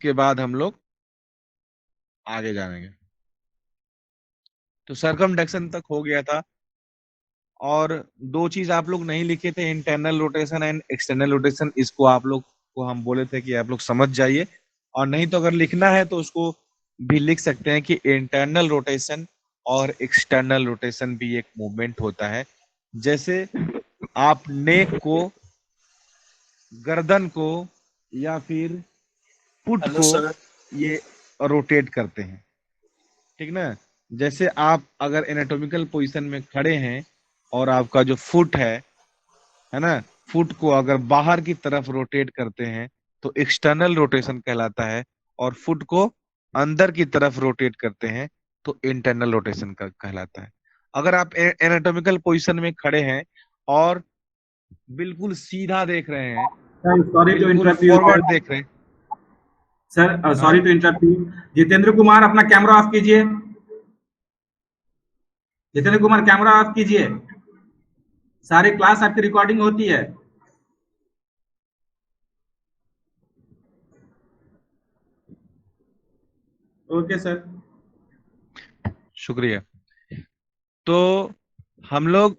उसके बाद हम लोग आगे जाएंगे। तो सरकमडक्शन तक हो गया था। और दो चीज आप लोग नहीं लिखे थे, internal rotation and external rotation. इसको आप लोग को हम बोले थे कि आप लोग समझ जाइए, और नहीं तो अगर लिखना है तो उसको भी लिख सकते हैं कि इंटरनल रोटेशन और एक्सटर्नल रोटेशन भी एक मूवमेंट होता है। जैसे आप नेक को, गर्दन को, या फिर फुट हेलो को सर। ये रोटेट करते हैं, ठीक ना। जैसे आप अगर एनाटॉमिकल पोजीशन में खड़े हैं और आपका जो फुट है ना, फुट को अगर बाहर की तरफ रोटेट करते हैं तो एक्सटर्नल रोटेशन कहलाता है, और फुट को अंदर की तरफ रोटेट करते हैं तो इंटरनल रोटेशन का कहलाता है। अगर आप एनाटॉमिकल पोजीशन में खड़े हैं और बिल्कुल सीधा देख रहे हैं, सर सॉरी टू बिल्कुल इंटरप्ट यू सर। फॉरवर्ड देख रहे हैं। सर हाँ, sorry to interrupt you. Jitendra Kumar अपना कैमरा ऑफ कीजिए। जितेंद्र कुमार कैमरा ऑफ कीजिए। सारी क्लास आपकी रिकॉर्डिंग होती है। Okay sir. शुक्रिया। तो हम लोग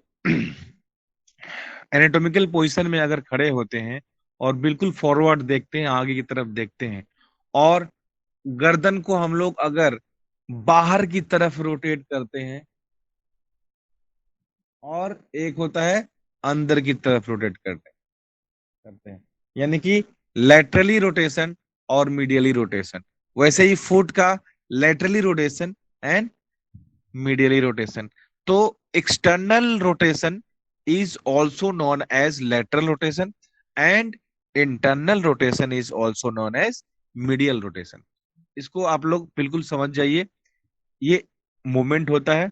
एनाटॉमिकल पोजीशन में अगर खड़े होते हैं और बिल्कुल फॉरवर्ड देखते हैं, आगे की तरफ देखते हैं, और गर्दन को हम लोग अगर बाहर की तरफ रोटेट करते हैं, और एक होता है अंदर की तरफ रोटेट करते हैं, यानी कि लेटरली रोटेशन और मीडियली रोटेशन। वैसे ही फुट का laterally rotation and medially rotation. तो external rotation is also known as lateral rotation and internal rotation is also known as medial rotation। इसको आप लोग बिल्कुल समझ जाइए, ये मूवमेंट होता है।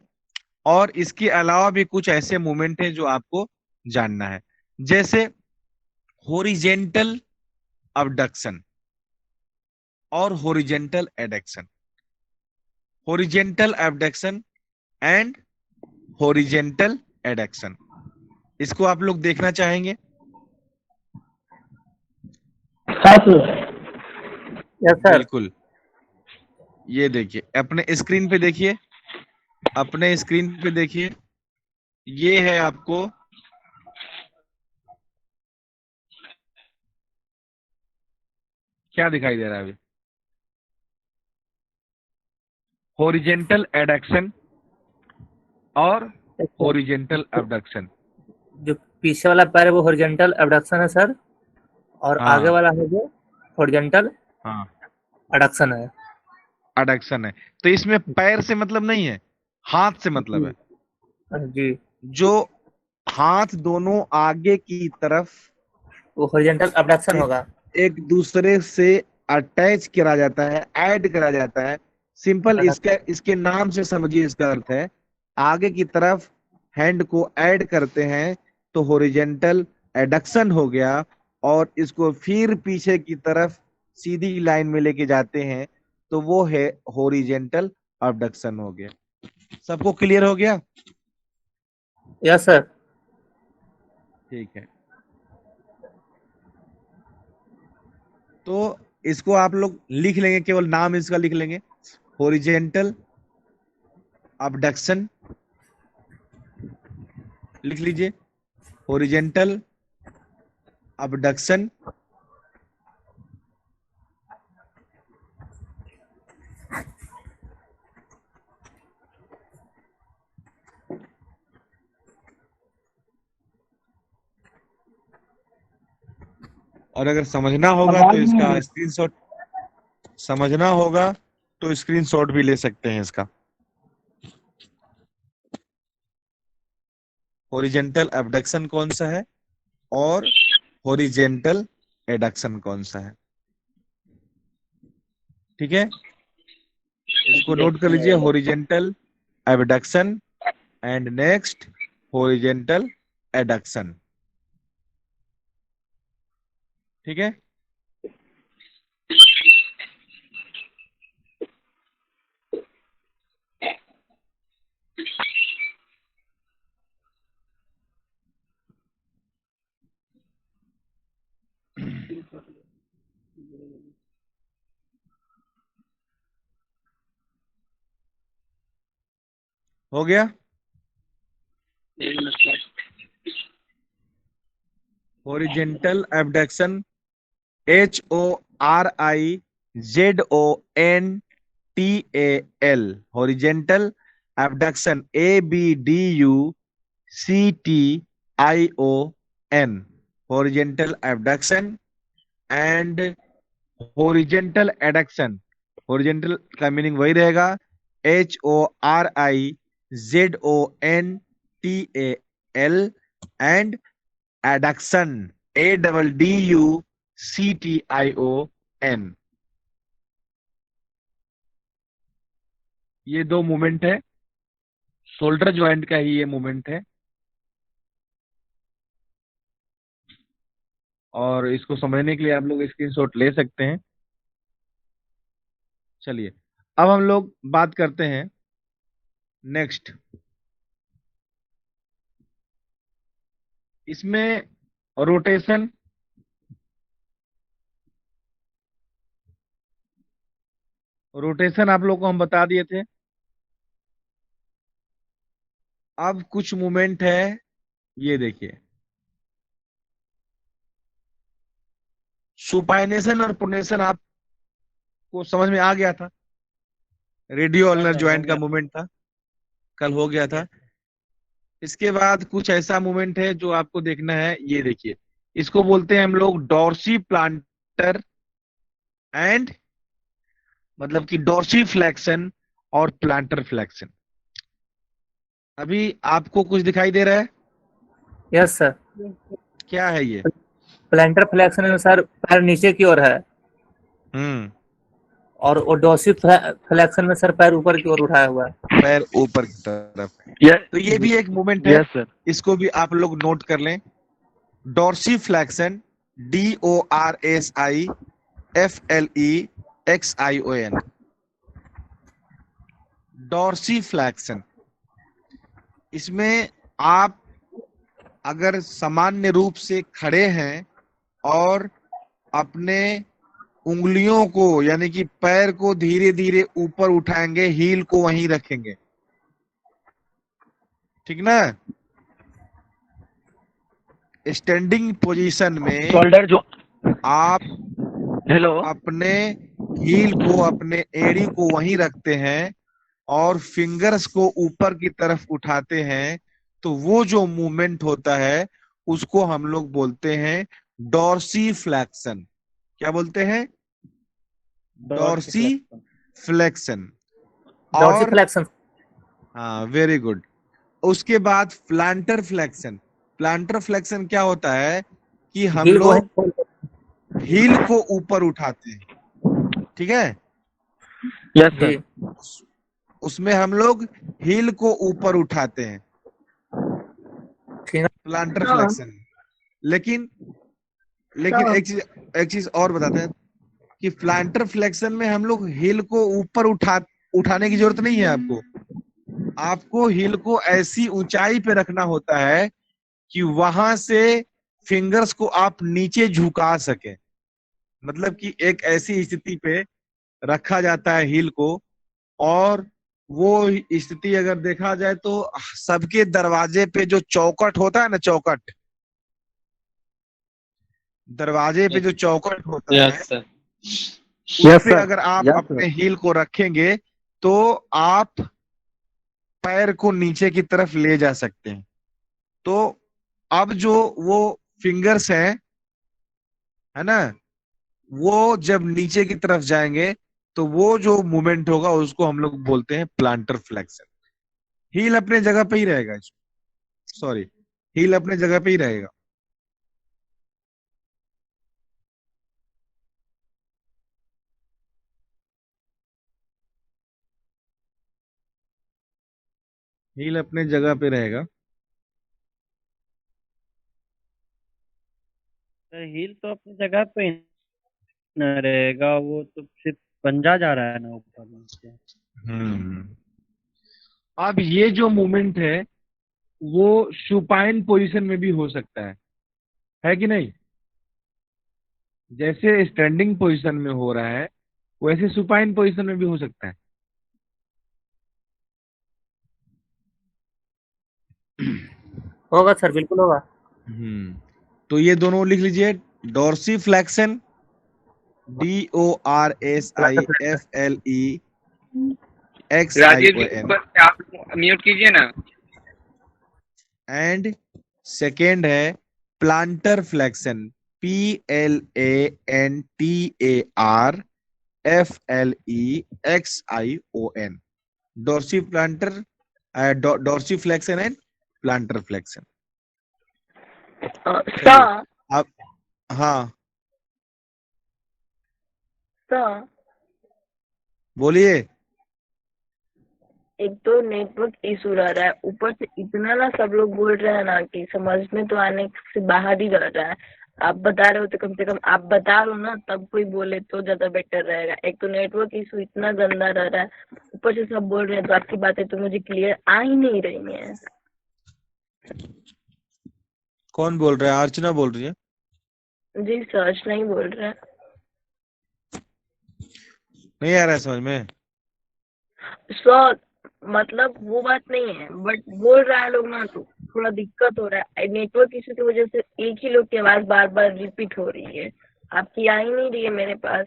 और इसके अलावा भी कुछ ऐसे मूवमेंट हैं जो आपको जानना है, जैसे होरिजेंटल अबडक्शन और horizontal adduction. Horizontal abduction and horizontal adduction, इसको आप लोग देखना चाहेंगे। हाँ सर। Yes sir. बिल्कुल, ये देखिए अपने स्क्रीन पे देखिए, अपने स्क्रीन पे देखिए, ये है आपको क्या दिखाई दे रहा है अभी, हॉरिजेंटल एडक्शन और यस सर। Horizontal abduction. जो पीछे वाला पैर है वो हॉरिजॉन्टल एबडक्शन है सर, और आगे हाँ वाला है जो हॉरिजॉन्टल हाँ, एडक्शन है। एडक्शन है। तो इसमें पैर से मतलब नहीं है, हाथ से मतलब जी। है। जी। जो हाथ दोनों आगे की तरफ वो हॉरिजॉन्टल एबडक्शन एक होगा। एक दूसरे से अटैच करा जाता है, ऐड करा जाता है। सिंपल इसका, इसके नाम से समझिए इसका अर्थ है, आगे की तरफ हैंड को ऐड करते हैं तो हॉरिजेंटल एडक्शन हो गया, और इसको फिर पीछे की तरफ सीधी लाइन में लेके जाते हैं तो वो है हॉरिजेंटल अबडक्शन हो गया। सबको क्लियर हो गया? Yes sir. ठीक है। तो इसको आप लोग लिख लेंगे, केवल नाम इसका लिख लेंगे, हॉरिजेंटल अबडक्शन लिख लीजिए, हॉरिजेंटल अबडक्शन। और अगर समझना होगा तो आवाज नहीं आ इसका रही। स्क्रीनशॉट, समझना होगा तो स्क्रीनशॉट भी ले सकते हैं इसका। हॉरिजेंटल अबडक्शन कौन सा है और हॉरिजेंटल एडक्शन कौन सा है, ठीक है। इसको नोट कर लीजिए, horizontal abduction and next horizontal adduction, ठीक है। हो गया। Horizontal abduction, HORIZONTAL, horizontal abduction, ABDUCTION, horizontal abduction and horizontal adduction. Horizontal का मीनिंग वही रहेगा, HORIZONTAL, एंड एडक्शन, ADDUCTION। ये दो मूवमेंट है, शोल्डर ज्वाइंट का ही ये मूवमेंट है, और इसको समझने के लिए आप लोग स्क्रीनशॉट ले सकते हैं। चलिए अब हम लोग बात करते हैं नेक्स्ट। इसमें रोटेशन, रोटेशन आप लोग को हम बता दिए थे। अब कुछ मूवमेंट है, ये देखिए, सुपाइनेशन और प्रोनेशन आपको समझ में आ गया था, रेडियो अल्नर ज्वाइंट का मूवमेंट था, कल हो गया था। इसके बाद कुछ ऐसा मूवमेंट है जो आपको देखना है, ये देखिए, इसको बोलते हैं हम लोग डॉर्सी प्लांटर एंड, मतलब कि डॉर्सी फ्लेक्शन और प्लांटर फ्लेक्शन। अभी आपको कुछ दिखाई दे रहा है? Yes sir. क्या है ये? प्लांटर फ्लेक्शन में सर पैर नीचे की ओर है, हम्म, और डॉर्सी फ्लेक्शन में सर पैर ऊपर की ओर उठाया हुआ है। पैर ऊपर की तरफ। तो ये भी एक मूवमेंट है, इसको भी आप लोग नोट कर लें। Dorsiflexion, DORSIFLEXION, dorsiflexion. इसमें आप अगर सामान्य रूप से खड़े हैं और अपने उंगलियों को यानी कि पैर को धीरे धीरे ऊपर उठाएंगे, हील को वहीं रखेंगे, ठीक ना? स्टैंडिंग पोजीशन में शोल्डर जो आप हेलो अपने हील को, अपने एड़ी को वहीं रखते हैं और फिंगर्स को ऊपर की तरफ उठाते हैं, तो वो जो मूवमेंट होता है उसको हम लोग बोलते हैं डॉर्सी फ्लेक्शन। क्या बोलते हैं? Dorsiflexion. डॉर्सी और फ्लेक्शन। हाँ, वेरी गुड। उसके बाद प्लांटर फ्लेक्शन। प्लांटर फ्लेक्शन क्या होता है कि हम हील को लोग हील को ऊपर उठाते हैं, ठीक है? यस जी सर उसमें हम लोग हील को ऊपर उठाते हैं, ठीक है। Plantar flexion. लेकिन लेकिन एक चीज और बताते हैं कि प्लांटर फ्लेक्शन में हम लोग हील को ऊपर उठाने की जरूरत नहीं है आपको। आपको हील को ऐसी ऊंचाई पे रखना होता है कि वहां से फिंगर्स को आप नीचे झुका सके, मतलब कि एक ऐसी स्थिति पे रखा जाता है हील को। और वो स्थिति अगर देखा जाए तो सबके दरवाजे पे जो चौकट होता है ना, चौकट, दरवाजे पे जो चौकट होता है, यस सर उस पे अगर आप अपने हील को रखेंगे तो आप पैर को नीचे की तरफ ले जा सकते हैं। तो अब जो वो फिंगर्स हैं, है ना, वो जब नीचे की तरफ जाएंगे तो वो जो मूवमेंट होगा उसको हम लोग बोलते हैं प्लांटर फ्लेक्शन। हील अपने जगह पे ही रहेगा, सॉरी, हील अपने जगह पे ही रहेगा। हील अपने जगह पे रहेगा। सर हील तो अपनी जगह पे ही न रहेगा, वो तो सिर्फ पंजा जा रहा है ना ऊपर नीचे। हम्म, अब ये जो मूवमेंट है वो सुपाइन पोजीशन में भी हो सकता है कि नहीं? जैसे स्टैंडिंग पोजीशन में हो रहा है वैसे सुपाइन पोजीशन में भी हो सकता है। होगा सर, बिल्कुल होगा। तो ये दोनों लिख लीजिए, डोर्सीफ्लेक्सन, राजीव जी DORSIFLEXION, बस आप म्यूट कीजिए ना। एंड सेकेंड है plantar flexion, PLANTARFLEXION, dorsi plantar, dorsiflexion and plantar flexion. चलिए सर अब, हाँ सर बोलिए। एक तो नेटवर्क इशू रह रहा है, ऊपर से इतना ना सब लोग बोल रहे हैं ना कि समझ में तो आने से बाहर ही रह रहा है। आप बता रहे हो तो कम से कम आप बता रहे हो ना, तब कोई बोले तो ज्यादा बेटर रहेगा। एक तो नेटवर्क इशू इतना गंदा रह रहा है, ऊपर से सब बोल रहे हैं, तो आपकी बातें तो मुझे क्लियर आ ही नहीं रही है। कौन बोल रहा है? अर्चना बोल रही है। जी सर, नहीं बोल रहे हैं नहीं आ रहा है समझ में? सर। मतलब वो बात नहीं है, बट बोल रहा है लोग ना, तो थोड़ा दिक्कत हो रहा है। नेटवर्क इशू की वजह से एक ही लोग की आवाज बार बार रिपीट हो रही है, आपकी आ ही नहीं रही है मेरे पास।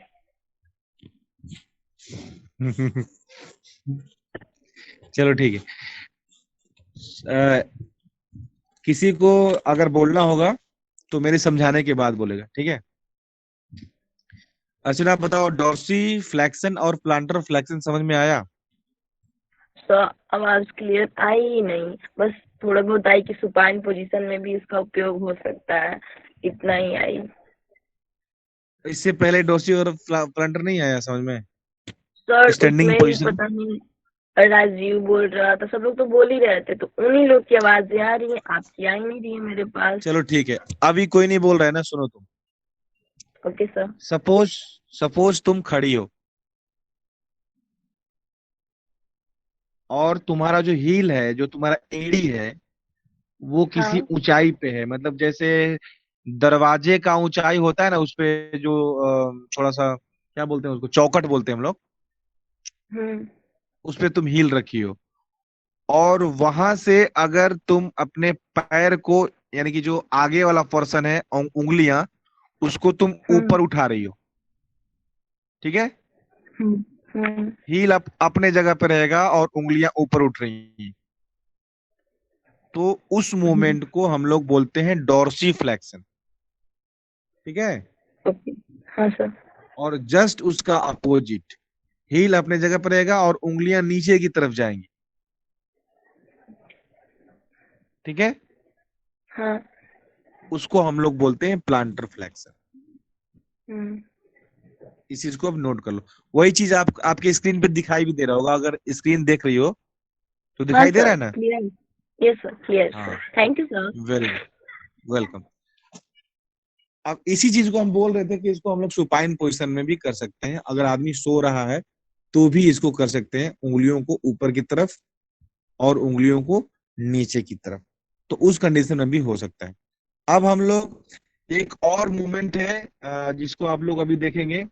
चलो ठीक है। किसी को अगर बोलना होगा तो मेरे समझाने के बाद बोलेगा, ठीक है? अर्चना आप बताओ, डॉर्सी फ्लेक्शन और प्लांटर फ्लेक्शन समझ में आया? सर आवाज क्लियर आई ही नहीं, बस थोड़ा बहुत आई कि सुपाइन पोजीशन में भी इसका उपयोग हो सकता है, इतना ही आई। इससे पहले डॉर्सी और प्लांटर नहीं आया समझ में? सर स्टैंडिंग उसमें पोजीशन। पता नहीं, राजीव बोल रहा था, सब लोग तो बोल ही रहे थे, तो उन्हीं लोग की आवाजें आ रही है, आपकी आ ही नहीं रही है मेरे पास। चलो ठीक है, अभी कोई नहीं बोल रहा है ना, सुनो तुम। Okay sir. सपोज सपोज तुम खड़ी हो और तुम्हारा जो हील है, जो तुम्हारा एड़ी है, वो किसी हाँ। ऊंचाई पे है। मतलब जैसे दरवाजे का ऊंचाई होता है ना, उस पे जो थोड़ा सा क्या बोलते हैं उसको, चौकट बोलते हैं हम लोग, हम्म। उस पे तुम हील रखी हो। और वहां से अगर तुम अपने पैर को, यानी कि जो आगे वाला पोर्शन है, उंगलियां, उसको तुम हम्म। ऊपर उठा रही हो, ठीक है? हम्म। हम्म। हील अपने जगह पे रहेगा और उंगलियां ऊपर उठ रही हैं, तो उस हम्म। मूवमेंट को हम लोग बोलते हैं डॉर्सी फ्लेक्शन, ठीक है? ओके। हाँ सर। और जस्ट उसका अपोजिट, हील अपने जगह पर रहेगा और उंगलियां नीचे की तरफ जाएंगी, ठीक है? हाँ। उसको हम लोग बोलते हैं प्लांटर फ्लेक्शन। हम्म। इस चीज को अब नोट कर लो। वही चीज आपके स्क्रीन पे दिखाई भी दे रहा होगा, अगर स्क्रीन देख रही हो तो हाँ दिखाई दे रहा सर है ना? क्लियर। यस सर क्लियर हाँ, sir, thank you sir. Very good, welcome. अब इसी चीज को हम बोल रहे थे कि इसको हम लोग सुपाइन पोजिशन में भी कर सकते हैं। अगर आदमी सो रहा है तो भी इसको कर सकते हैं, उंगलियों को ऊपर की तरफ और उंगलियों को नीचे की तरफ, तो उस कंडीशन में भी हो सकता है। अब हम लोग एक और मूवमेंट है, जिसको आप लोग अभी देखेंगे,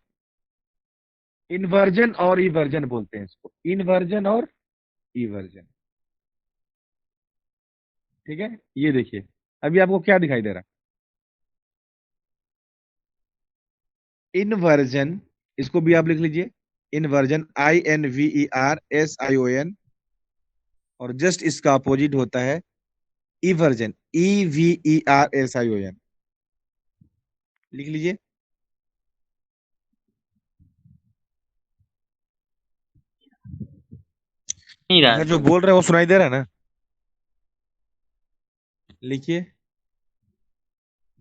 इन्वर्जन और इवर्जन बोलते हैं इसको, इन्वर्जन और इवर्जन, ठीक है? ये देखिए, अभी आपको क्या दिखाई दे रहा है? इन्वर्जन, इसको भी आप लिख लीजिए, इन्वर्जन, INVERSION। और जस्ट इसका अपोजिट होता है इवर्जन, EVERSION, लिख लीजिए। नहीं रहा मैं है जो सर। बोल रहा है वो सुनाई दे रहा है ना? लिखिए,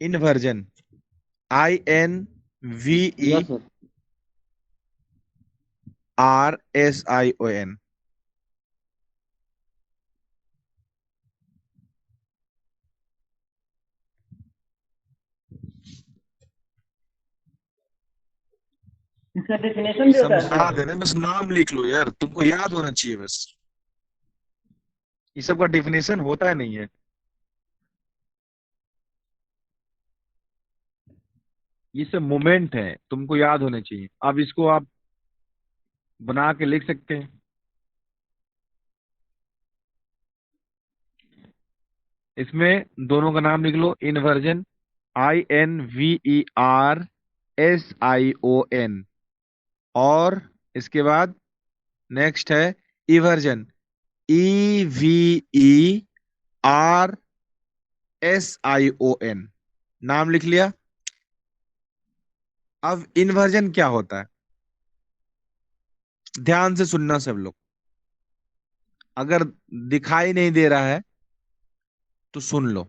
इन्वर्जन, INVERSION। Yes sir. इसका डेफिनेशन भी होता है समझा सर। देना, बस नाम लिख लो यार, तुमको याद होना चाहिए बस। ये सब का डेफिनेशन होता है नहीं है। ये सब मोमेंट है, तुमको याद होने चाहिए। अब इसको आप बना के लिख सकते हैं। इसमें दोनों का नाम लिख लो, इन्वर्जन, INVERSION, और इसके बाद नेक्स्ट है इवर्जन, EVERSION। नाम लिख लिया। अब इन्वर्जन क्या होता है, ध्यान से सुनना सब लोग। अगर दिखाई नहीं दे रहा है तो सुन लो।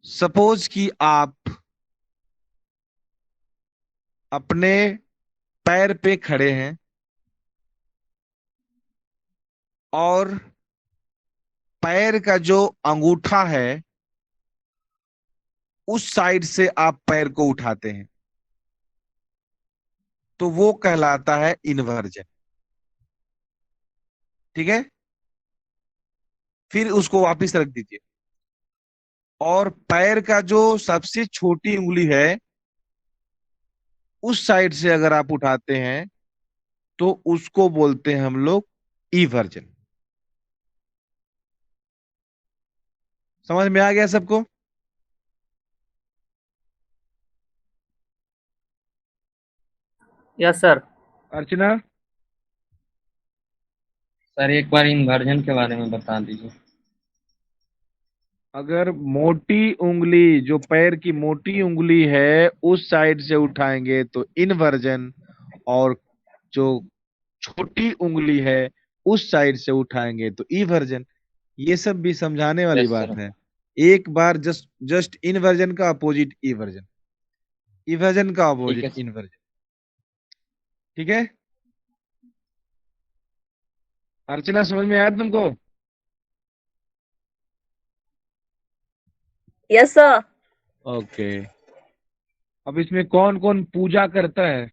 सपोज कि आप अपने पैर पे खड़े हैं और पैर का जो अंगूठा है उस साइड से आप पैर को उठाते हैं, तो वो कहलाता है इन्वर्जन। ठीक है, फिर उसको वापस रख दीजिए। और पैर का जो सबसे छोटी उंगली है उस साइड से अगर आप उठाते हैं तो उसको बोलते हैं हम लोग इवर्जन। समझ में आ गया सबको? Yes sir. अर्चना, सर एक बार इन्वर्जन के बारे में बता दीजिए। अगर मोटी उंगली, जो पैर की मोटी उंगली है उस साइड से उठाएंगे तो इन्वर्जन, और जो छोटी उंगली है उस साइड से उठाएंगे तो इवर्जन। ये सब भी समझाने वाली यस बात सर। है। एक बार जस्ट इन्वर्जन का अपोजिट इवर्जन, इवर्जन का ठीक है अपोजिट सर। इन्वर्जन। ठीक है, अर्चना समझ में आया तुमको? Yes sir. ओके। अब इसमें कौन कौन पूजा करता है?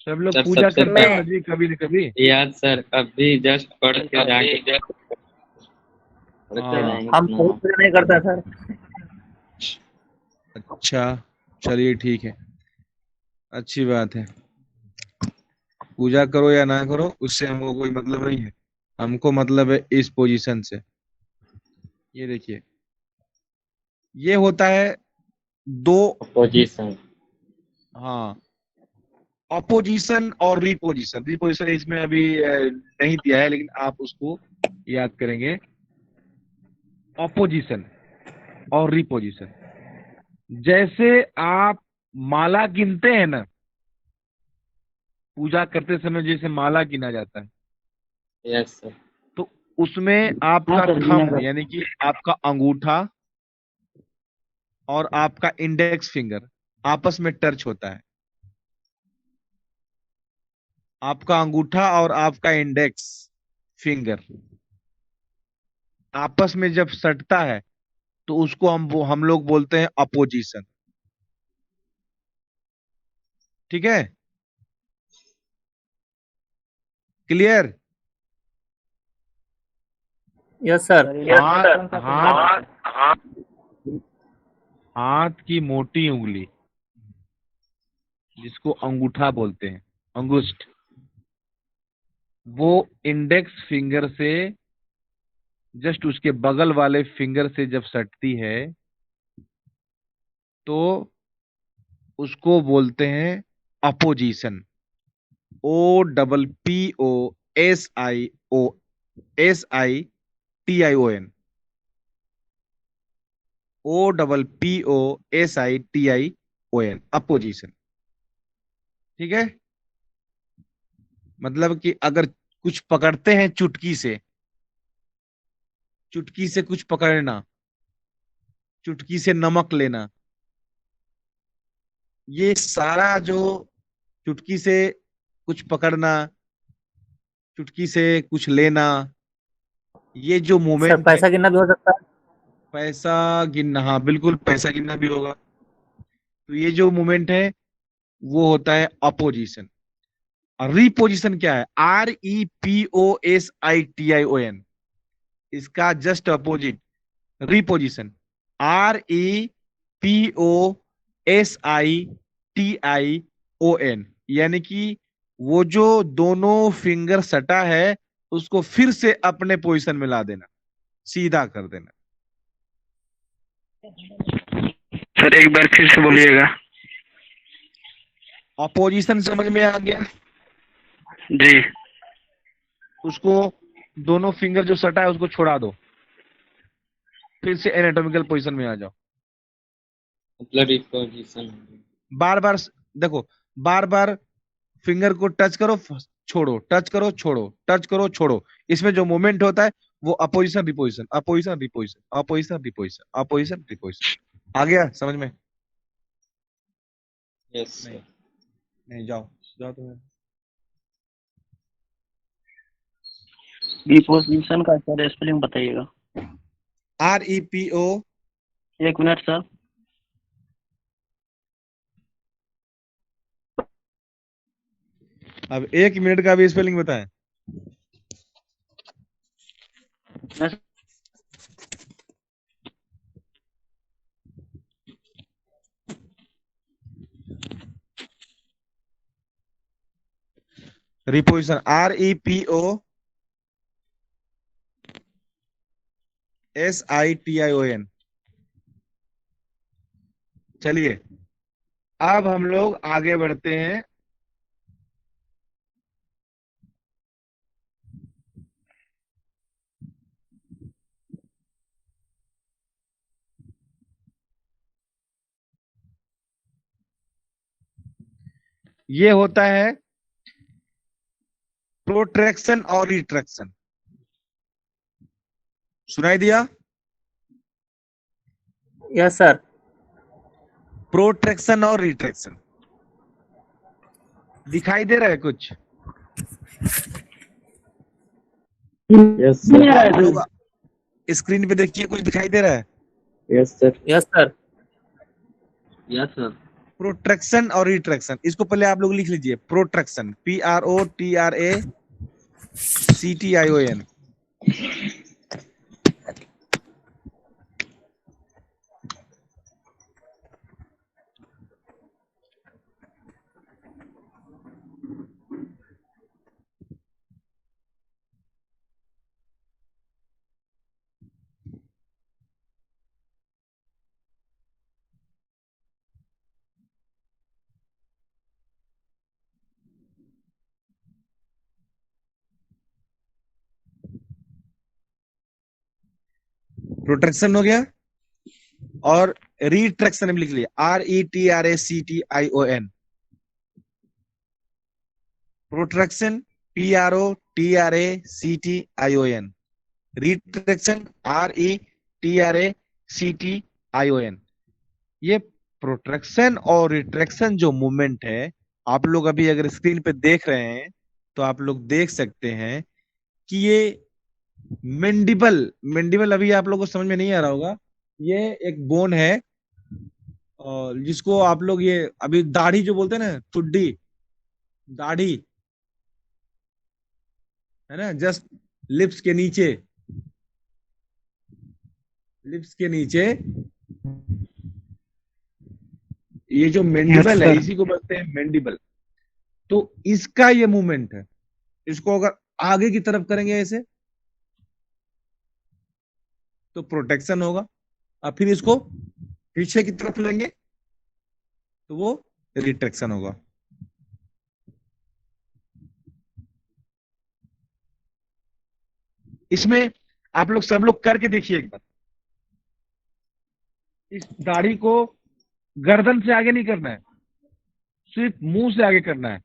सब लोग सर पूजा सबसे करते हैं मैं ना जी, कभी न कभी। याद सर, अभी जस्ट पढ़ के जाएंगे। हाँ, हम कोई पूजा नहीं करता सर। अच्छा, चलिए ठीक है, अच्छी बात है। पूजा करो या ना करो उससे हमको कोई मतलब नहीं है, हमको मतलब है इस पोजीशन से। ये देखिए, ये होता है दो, पोजीशन। हाँ, अपोजिशन और रिपोजिशन। रिपोजिशन इसमें अभी नहीं दिया है, लेकिन आप उसको याद करेंगे। अपोजिशन और रिपोजिशन, जैसे आप माला गिनते हैं ना, पूजा करते समय जैसे माला गिना जाता है, यस सर। तो उसमें आपका हाँ सर, थंब गिना यानी कि आपका अंगूठा और आपका इंडेक्स फिंगर आपस में टच होता है। आपका अंगूठा और आपका इंडेक्स फिंगर आपस में जब सटता है तो उसको हम लोग बोलते हैं अपोजिशन। ठीक है, क्लियर? Yes sir. हाथ हाथ हाथ की मोटी उंगली जिसको अंगूठा बोलते हैं, अंगुष्ठ, वो इंडेक्स फिंगर से जस्ट उसके बगल वाले फिंगर से जब सटती है तो उसको बोलते हैं अपोजिशन। OPPOSION, OPPOSITION, opposition. ठीक है, मतलब कि अगर कुछ पकड़ते हैं चुटकी से, चुटकी से कुछ पकड़ना, चुटकी से नमक लेना, ये सारा जो चुटकी से कुछ पकड़ना, चुटकी से कुछ लेना, ये जो सर मूवमेंट है, पैसा गिनना भी हो सकता है। पैसा गिनना, हाँ बिल्कुल, पैसा गिनना भी होगा। तो ये जो मूवमेंट है वो होता है अपोजिशन। और रिपोजिशन क्या है? REPOSITION, इसका जस्ट अपोजिट रिपोजिशन, REPOSITION, यानी कि वो जो दोनों फिंगर सटा है उसको फिर से अपने पोजीशन में ला देना, सीधा कर देना। सर एक बार फिर से बोलिएगा। अपोजिशन समझ में आ गया? जी। उसको दोनों फिंगर जो सटा है उसको छोड़ा दो, फिर से एनाटॉमिकल पोजीशन में आ जाओ। मतलब रिपोजिशन। बार बार देखो, बार बार फिंगर को टच करो छोड़ो, टच करो छोड़ो, टच करो छोड़ो। इसमें जो मूवमेंट होता है वो opposition reposition, opposition reposition, opposition reposition, opposition reposition. आ गया समझ में? यस नहीं, सर। नहीं जाओ जाओ तुम्हें। डिपोजिशन का सर स्पेलिंग बताइएगा। REPO। एक मिनट सर। अब 1 मिनट का भी स्पेलिंग बताएं। मैं- रिपोजिशन REPO SITION। चलिए अब हम लोग आगे बढ़ते हैं। ये होता है प्रोट्रैक्शन और रिट्रैक्शन। सुनाई दिया? Yes sir. प्रोट्रैक्शन और रिट्रैक्शन दिखाई दे रहा है कुछ? Yes sir. आप लोग स्क्रीन पे देखिए, कुछ दिखाई दे रहा है? Yes sir. Yes sir. Yes sir. Protraction और रिट्रैक्शन, इसको पहले आप लोग लिख लीजिए। Protraction PROTRACTION। प्रोट्रैक्शन हो गया, और रिट्रैक्शन भी लिख लिया RETRACTION। Protraction PROTRACTION। Retraction RETRACTION। ये प्रोट्रैक्शन और रिट्रैक्शन जो मूवमेंट है, आप लोग अभी अगर स्क्रीन पे देख रहे हैं तो आप लोग देख सकते हैं कि ये मेंडिबल, मेंडिबल अभी आप लोगों को समझ में नहीं आ रहा होगा। ये एक बोन है, और जिसको आप लोग ये अभी दाढ़ी जो बोलते हैं ना, ठुड्डी, दाढ़ी है ना, जस्ट लिप्स के नीचे, लिप्स के नीचे ये जो मेंडिबल है, इसी को बोलते हैं मेंडिबल। तो इसका ये मूवमेंट है, इसको अगर आगे की तरफ करेंगे ऐसे तो प्रोटेक्शन होगा, और फिर इसको पीछे की तरफ लेंगे तो वो रिट्रैक्शन होगा। इसमें आप लोग सब लोग करके देखिए एक बार। इस दाढ़ी को गर्दन से आगे नहीं करना है, सिर्फ मुंह से आगे करना है।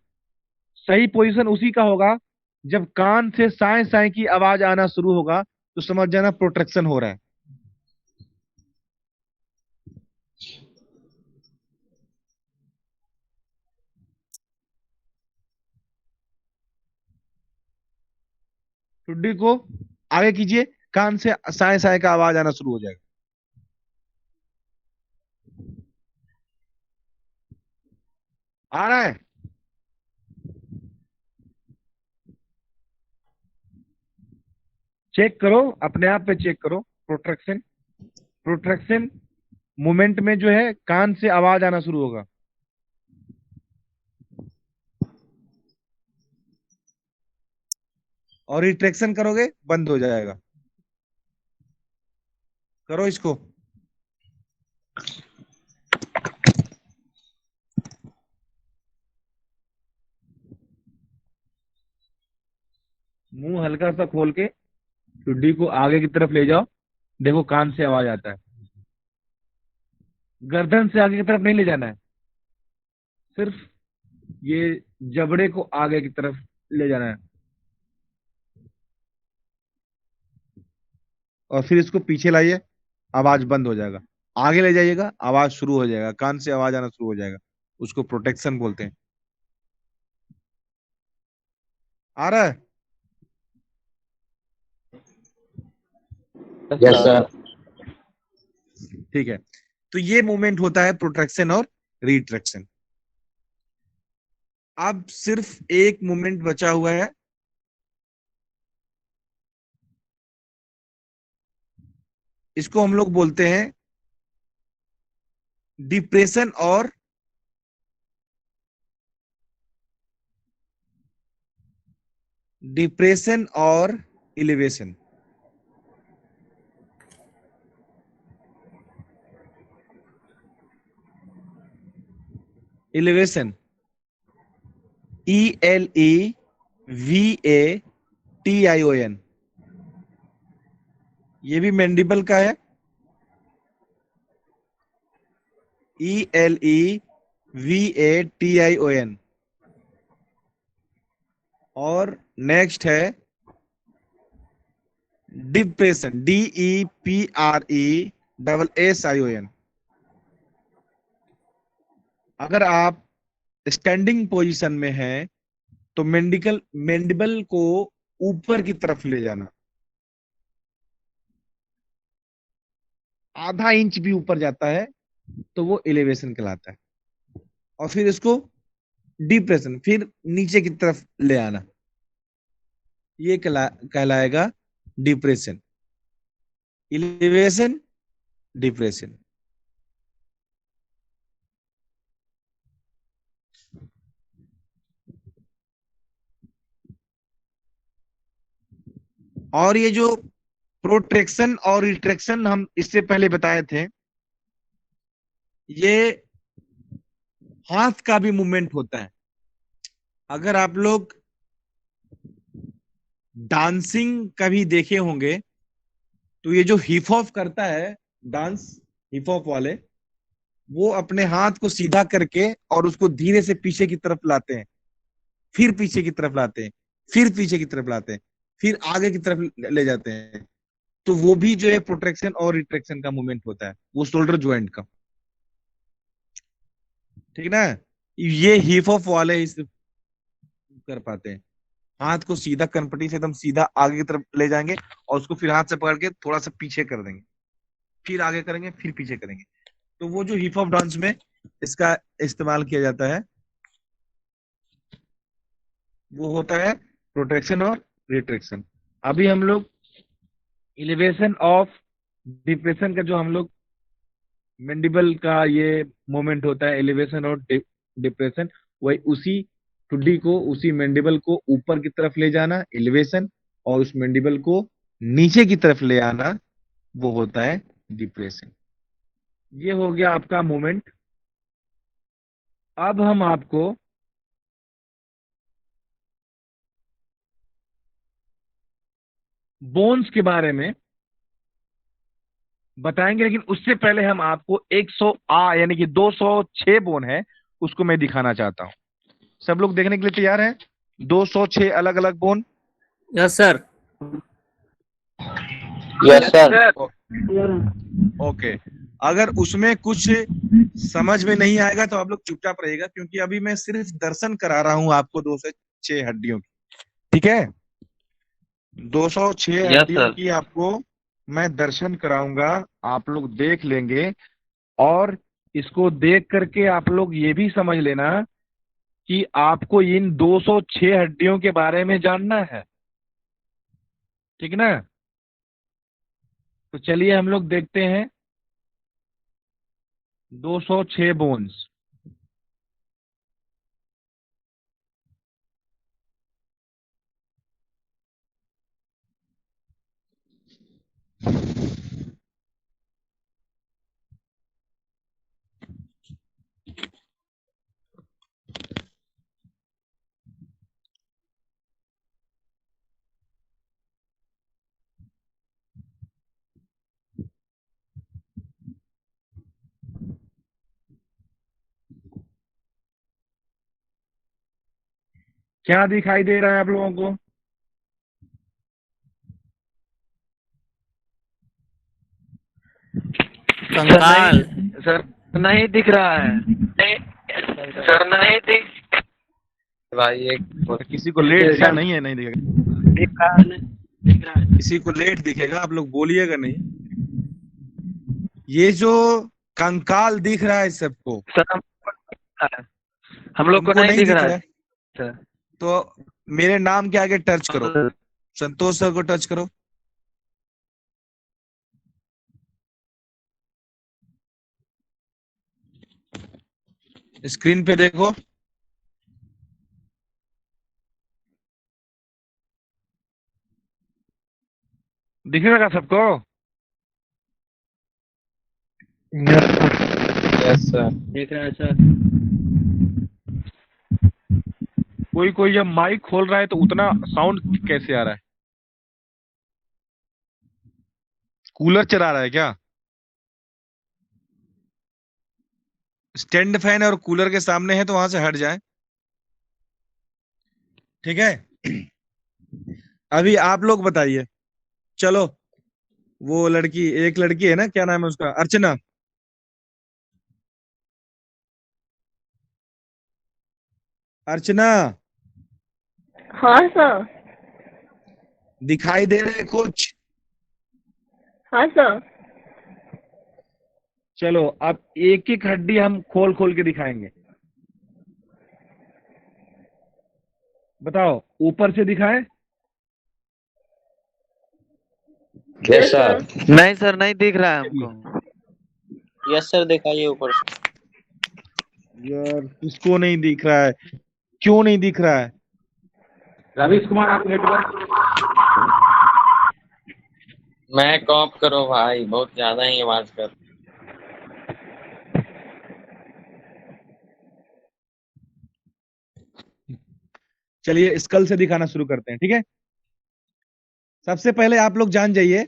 सही पोजीशन उसी का होगा जब कान से साए साए की आवाज आना शुरू होगा तो समझ जाना प्रोटेक्शन हो रहा है। ठुड्डी को आगे कीजिए, कान से साए साए का आवाज आना शुरू हो जाएगा। आ रहा है? चेक करो, अपने आप पे चेक करो। प्रोट्रैक्शन, प्रोट्रैक्शन मूवमेंट में जो है कान से आवाज आना शुरू होगा। और रिट्रैक्शन करोगे बंद हो जाएगा। करो इसको। मुंह हल्का सा खोल के ठुड्डी को आगे की तरफ ले जाओ। देखो कान से आवाज आता है। गर्दन से आगे की तरफ नहीं ले जाना है, सिर्फ ये जबड़े को आगे की तरफ ले जाना है। और फिर इसको पीछे लाइए, आवाज बंद हो जाएगा। आगे ले जाइएगा, आवाज शुरू हो जाएगा, कान से आवाज आना शुरू हो जाएगा। उसको प्रोटेक्शन बोलते हैं। आ रहा है? Yes sir. ठीक है, तो ये मूवमेंट होता है प्रोट्रैक्शन और रिट्रैक्शन। अब सिर्फ एक मूवमेंट बचा हुआ है, इसको हम लोग बोलते हैं डिप्रेशन और इलिवेशन। इलिवेशन, ELEVATION, ये भी मैंडिबल का है। ELEVATION। और नेक्स्ट है डिप्रेशन, DEPRESSION। अगर आप स्टैंडिंग पोजीशन में हैं तो मैंडिबल को ऊपर की तरफ ले जाना, आधा इंच भी ऊपर जाता है तो वो एलिवेशन कहलाता है। और फिर इसको डिप्रेशन, फिर नीचे की तरफ ले आना, ये कहलाएगा डिप्रेशन। Elevation, depression. और ये जो प्रोट्रैक्शन और रिट्रैक्शन हम इससे पहले बताए थे, ये हाथ का भी मूवमेंट होता है। अगर आप लोग डांसिंग कभी देखे होंगे तो ये जो हिप हॉप करता है डांस, हिप हॉप वाले, वो अपने हाथ को सीधा करके और उसको धीरे से पीछे की तरफ लाते हैं, फिर पीछे की तरफ लाते हैं, फिर पीछे की तरफ लाते हैं, फिर आगे की तरफ ले जाते हैं। तो वो भी जो है प्रोट्रैक्शन और रिट्रैक्शन का मूवमेंट होता है, वो शोल्डर ज्वाइंट का। ठीक ना? ये हिप हॉप वाले इस कर पाते हैं। हाथ को सीधा कनपटी से एकदम सीधा आगे की तरफ ले जाएंगे और उसको फिर हाथ से पकड़ के थोड़ा सा पीछे कर देंगे, फिर आगे करेंगे, फिर पीछे करेंगे। तो वो जो हिप हॉप डांस में इसका इस्तेमाल किया जाता है, वो होता है प्रोटेक्शन और रिट्रैक्शन। अभी हम लोग एलिवेशन ऑफ डिप्रेशन का, जो हम लोग मैंडिबल का ये मोमेंट होता है एलिवेशन और डिप्रेशन, वही उसी ठुड्डी को, उसी मैंडिबल को ऊपर की तरफ ले जाना एलिवेशन, और उस मैंडिबल को नीचे की तरफ ले आना, वो होता है डिप्रेशन। ये हो गया आपका मोमेंट। अब हम आपको बोन्स के बारे में बताएंगे, लेकिन उससे पहले हम आपको 100 यानी कि 206 बोन है, उसको मैं दिखाना चाहता हूं। सब लोग देखने के लिए तैयार हैं? 206 अलग अलग bone. Yes sir. Yes sir. Okay, अगर उसमें कुछ समझ में नहीं आएगा तो आप लोग चुपचाप रहिएगा, क्योंकि अभी मैं सिर्फ दर्शन करा रहा हूं आपको 206 हड्डियों की। ठीक है? 206 Yes, हड्डियों sir. की आपको मैं दर्शन कराऊंगा, आप लोग देख लेंगे। और इसको देख करके आप लोग ये भी समझ लेना कि आपको इन 206 हड्डियों के बारे में जानना है। ठीक ना? तो चलिए हम लोग देखते हैं 206 बोन्स। क्या दिखाई दे रहा है आप लोगों को? कंकाल। सर नहीं दिख रहा है। सर नहीं दिख भाई एक किसी को लेट क्या नहीं है? नहीं दिखेगा। दिख रहा है, दिख रहा है। किसी को लेट दिखेगा, आप लोग बोलिएगा नहीं। ये जो कंकाल दिख रहा है सबको, सर हम लोग को तुमको नहीं दिख रहा है है? सर। तो मेरे नाम के आगे टच करो, संतोष सर को टच करो। स्क्रीन पे देखो। दिखेगा सबको? Yes sir. देख रहे हैं सर। कोई जब माइक खोल रहा है तो उतना साउंड कैसे आ रहा है? कूलर चला रहा है क्या? स्टैंड फैन और कूलर के सामने है तो वहां से हट जाए। ठीक है, अभी आप लोग बताइए। चलो, वो लड़की, एक लड़की है ना, क्या नाम है उसका? अर्चना। अर्चना, हाँ सर। दिखाई दे रहे कुछ? हाँ सर। चलो, अब एक एक हड्डी हम खोल खोल के दिखाएंगे। बताओ, ऊपर से दिखाएं? Yes sir. नहीं सर नहीं दिख रहा है हमको। यस सर, दिखाइए ऊपर से। यार, किसको नहीं दिख रहा है? क्यों नहीं दिख रहा है? रवीश कुमार, आप नेटवर्क मैं कॉप करो भाई, बहुत ज्यादा ही आवाज कर। चलिए, स्कल से दिखाना शुरू करते हैं। ठीक है, सबसे पहले आप लोग जान जाइए,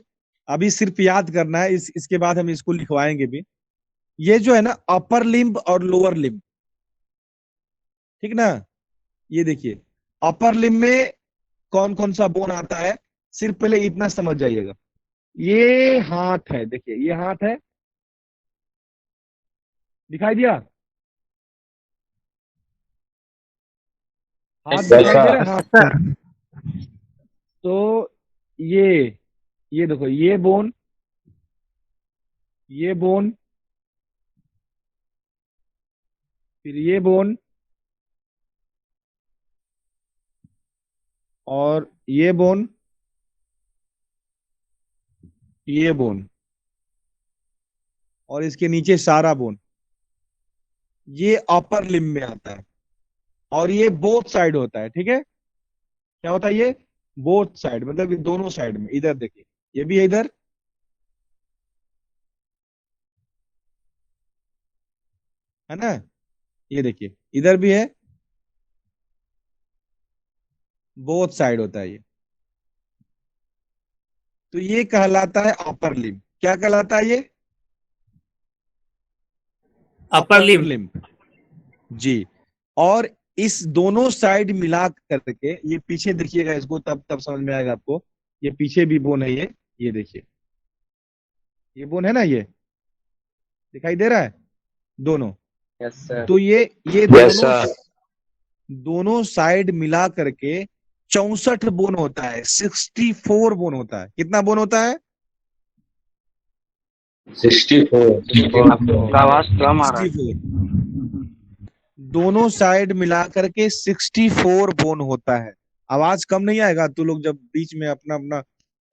अभी सिर्फ याद करना है, इसके बाद हम इसको लिखवाएंगे भी। ये जो है ना, अपर लिम्ब और लोअर लिम्ब, ठीक ना? ये देखिए, अपर लिम्ब में कौन कौन सा बोन आता है, सिर्फ पहले इतना समझ जाइएगा। ये हाथ है, देखिए ये हाथ है, दिखाई दिया? हाथ दिखाई दे रहा है? हाथ। तो ये देखो, ये बोन, ये बोन, फिर ये बोन, और ये बोन, ये बोन, और इसके नीचे सारा बोन, ये अपर लिम्ब में आता है। और ये बोथ साइड होता है। ठीक है, क्या होता है ये? बोथ साइड, मतलब ये दोनों साइड में। इधर देखिए, ये भी है इधर, है ना? ये देखिए, इधर भी है, बोथ साइड होता है ये। तो ये कहलाता है अपर लिम्ब। क्या कहलाता है ये? Upper limb. लिम्ब जी। और इस दोनों साइड मिला करके, ये पीछे देखिएगा इसको, तब समझ में आएगा आपको। ये पीछे भी बोन है, ये देखिए, ये बोन है ना, ये दिखाई दे रहा है दोनों। Yes sir. तो ये Yes, दोनों साइड मिला करके 64 बोन होता है, 64 बोन होता है। कितना बोन होता है? 64। आवाज कम आ रहा है। 64। दोनों साइड मिला करके 64 बोन होता है। आवाज कम नहीं आएगा तो लोग जब बीच में अपना अपना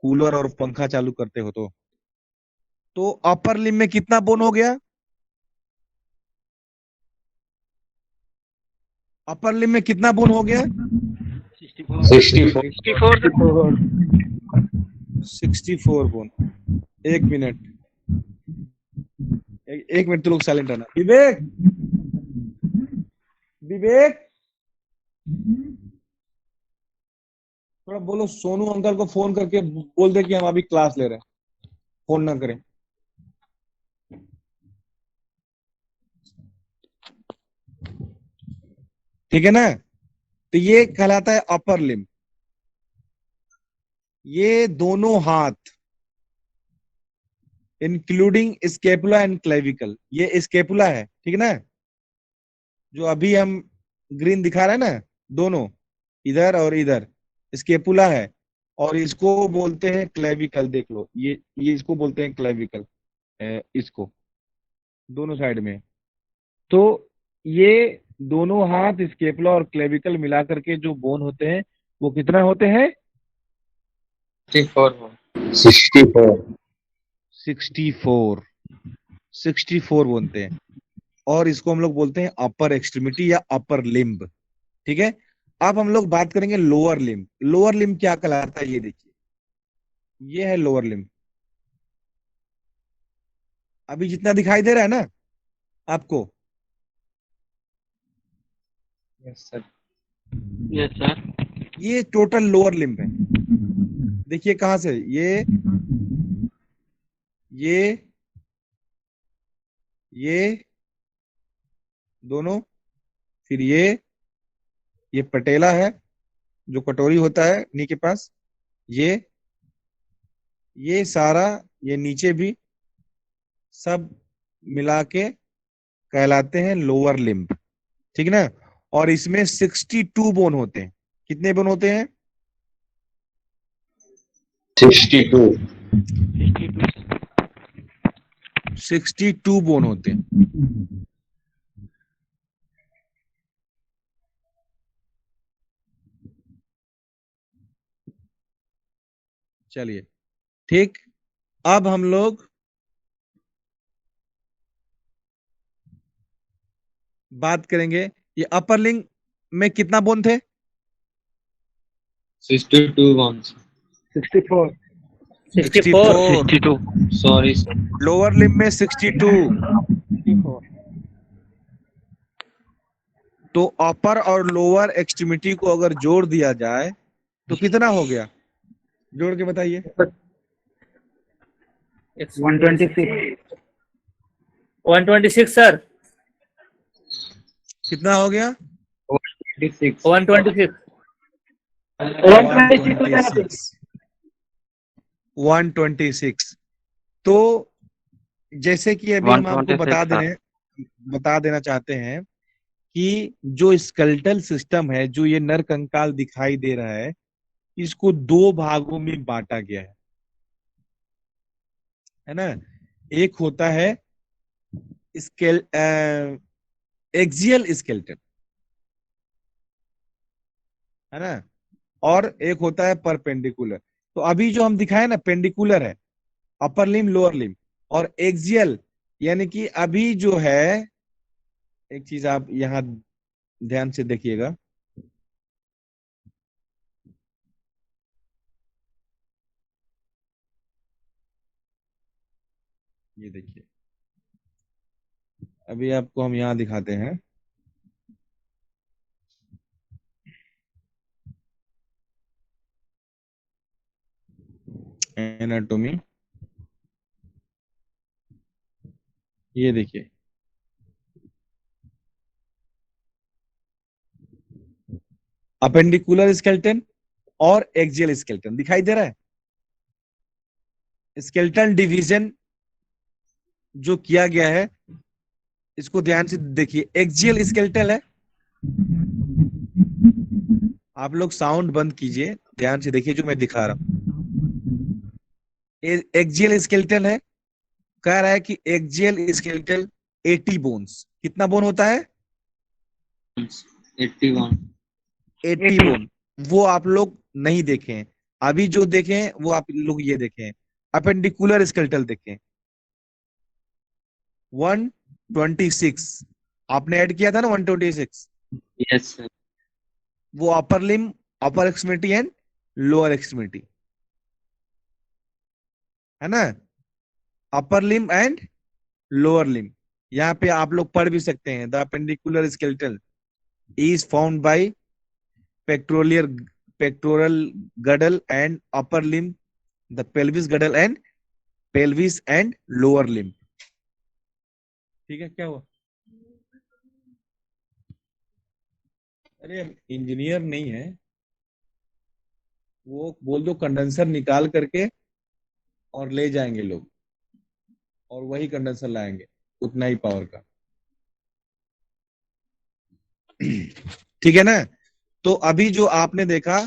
कूलर और पंखा चालू करते हो तो अपर लिम्ब में कितना बोन हो गया? अपर लिम्ब में कितना बोन हो गया? 64। 64 बोन। एक मिनट, एक मिनट तो लोग साइलेंट रहना। विवेक, विवेक थोड़ा बोलो, सोनू अंकल को फोन करके बोल दे कि हम अभी क्लास ले रहे हैं, फोन ना करें। ठीक है ना? तो ये कहलाता है अपर लिम्ब। ये दोनों हाथ इंक्लूडिंग स्केपुला एंड क्लेविकल, ये स्केपुला है, ठीक है ना? जो अभी हम ग्रीन दिखा रहे हैं ना, दोनों इधर और इधर स्केपुला है, और इसको बोलते हैं क्लेविकल। देख लो, ये इसको बोलते हैं क्लेविकल, इसको दोनों साइड में। तो ये दोनों हाथ स्केपुला और क्लेविकल मिला करके जो बोन होते हैं वो कितना होते हैं? 64 64 64 बोलते हैं, और इसको हम लोग बोलते हैं अपर एक्सट्रीमिटी या अपर लिम्ब। ठीक है, अब हम लोग बात करेंगे लोअर लिम्ब। लोअर लिम्ब क्या कहलाता है, ये देखिए, ये है लोअर लिम्ब। अभी जितना दिखाई दे रहा है ना आपको, यस सर। Yes sir. ये टोटल लोअर लिम्ब है। देखिए कहां से, ये ये दोनों, फिर ये पटेला है जो कटोरी होता है नी के पास, ये सारा, ये नीचे भी, सब मिला के कहलाते हैं लोअर लिम्ब। ठीक है ना? और इसमें 62 बोन होते हैं। कितने बोन होते हैं? 62 62 बोन होते हैं। चलिए ठीक, अब हम लोग बात करेंगे, ये अपर लिंग में कितना बोन थे? 62 bones 64 62 sorry sir. Lower limb में 62। तो अपर और लोअर एक्सट्रीमिटी को अगर जोड़ दिया जाए तो कितना हो गया? जोड़ के बताइए। 126 सर। कितना हो गया? 126 126 126। तो जैसे कि अभी हम आपको 126 बता देना चाहते हैं कि जो स्केलेटल सिस्टम है, जो ये नर कंकाल दिखाई दे रहा है, इसको दो भागों में बांटा गया है ना? एक होता है एक्सियल स्केलेटन, है ना? और एक होता है परपेंडिकुलर। तो अभी जो हम दिखाए ना, पेंडिकुलर है अपर लिम लोअर लिम, और एक्सियल यानी कि अभी जो है, एक चीज आप यहां ध्यान से देखिएगा, ये देखिए, अभी आपको हम यहां दिखाते हैं। एनाटोमी, ये देखिए, अपेंडिकुलर स्केलेटन और एक्सियल स्केलेटन दिखाई दे रहा है। स्केलेटल डिवीजन जो किया गया है, इसको ध्यान से देखिए। एक्सियल स्केलेटल है, आप लोग साउंड बंद कीजिए, ध्यान से देखिए जो मैं दिखा रहा हूं। एक्सियल स्केलेटल है, कह रहा है कि एक्सियल स्केलेटल 80 बोन्स। कितना बोन होता है? 81 80 बोन। वो आप लोग नहीं देखे हैं, अभी जो देखे हैं वो आप लोग ये देखे हैं। अपेंडिकुलर स्केलेटल देखें 126, आपने ऐड किया था ना 126, यस सर। वो अपर लिम, अपर एक्सट्रीमिटी एंड लोअर एक्सट्रीमिटी। है ना, upper limb and lower limb. यहाँ पे आप लोग पढ़ भी सकते हैं, the appendicular skeletal is found by pectoral pectoral गडल and upper limb, the pelvis गडल and pelvis and lower limb. ठीक है, क्या हुआ? अरे इंजीनियर नहीं है वो, बोल दो कंडेंसर निकाल करके और ले जाएंगे लोग, और वही कंडेंसर लाएंगे उतना ही पावर का। ठीक है ना। तो अभी जो आपने देखा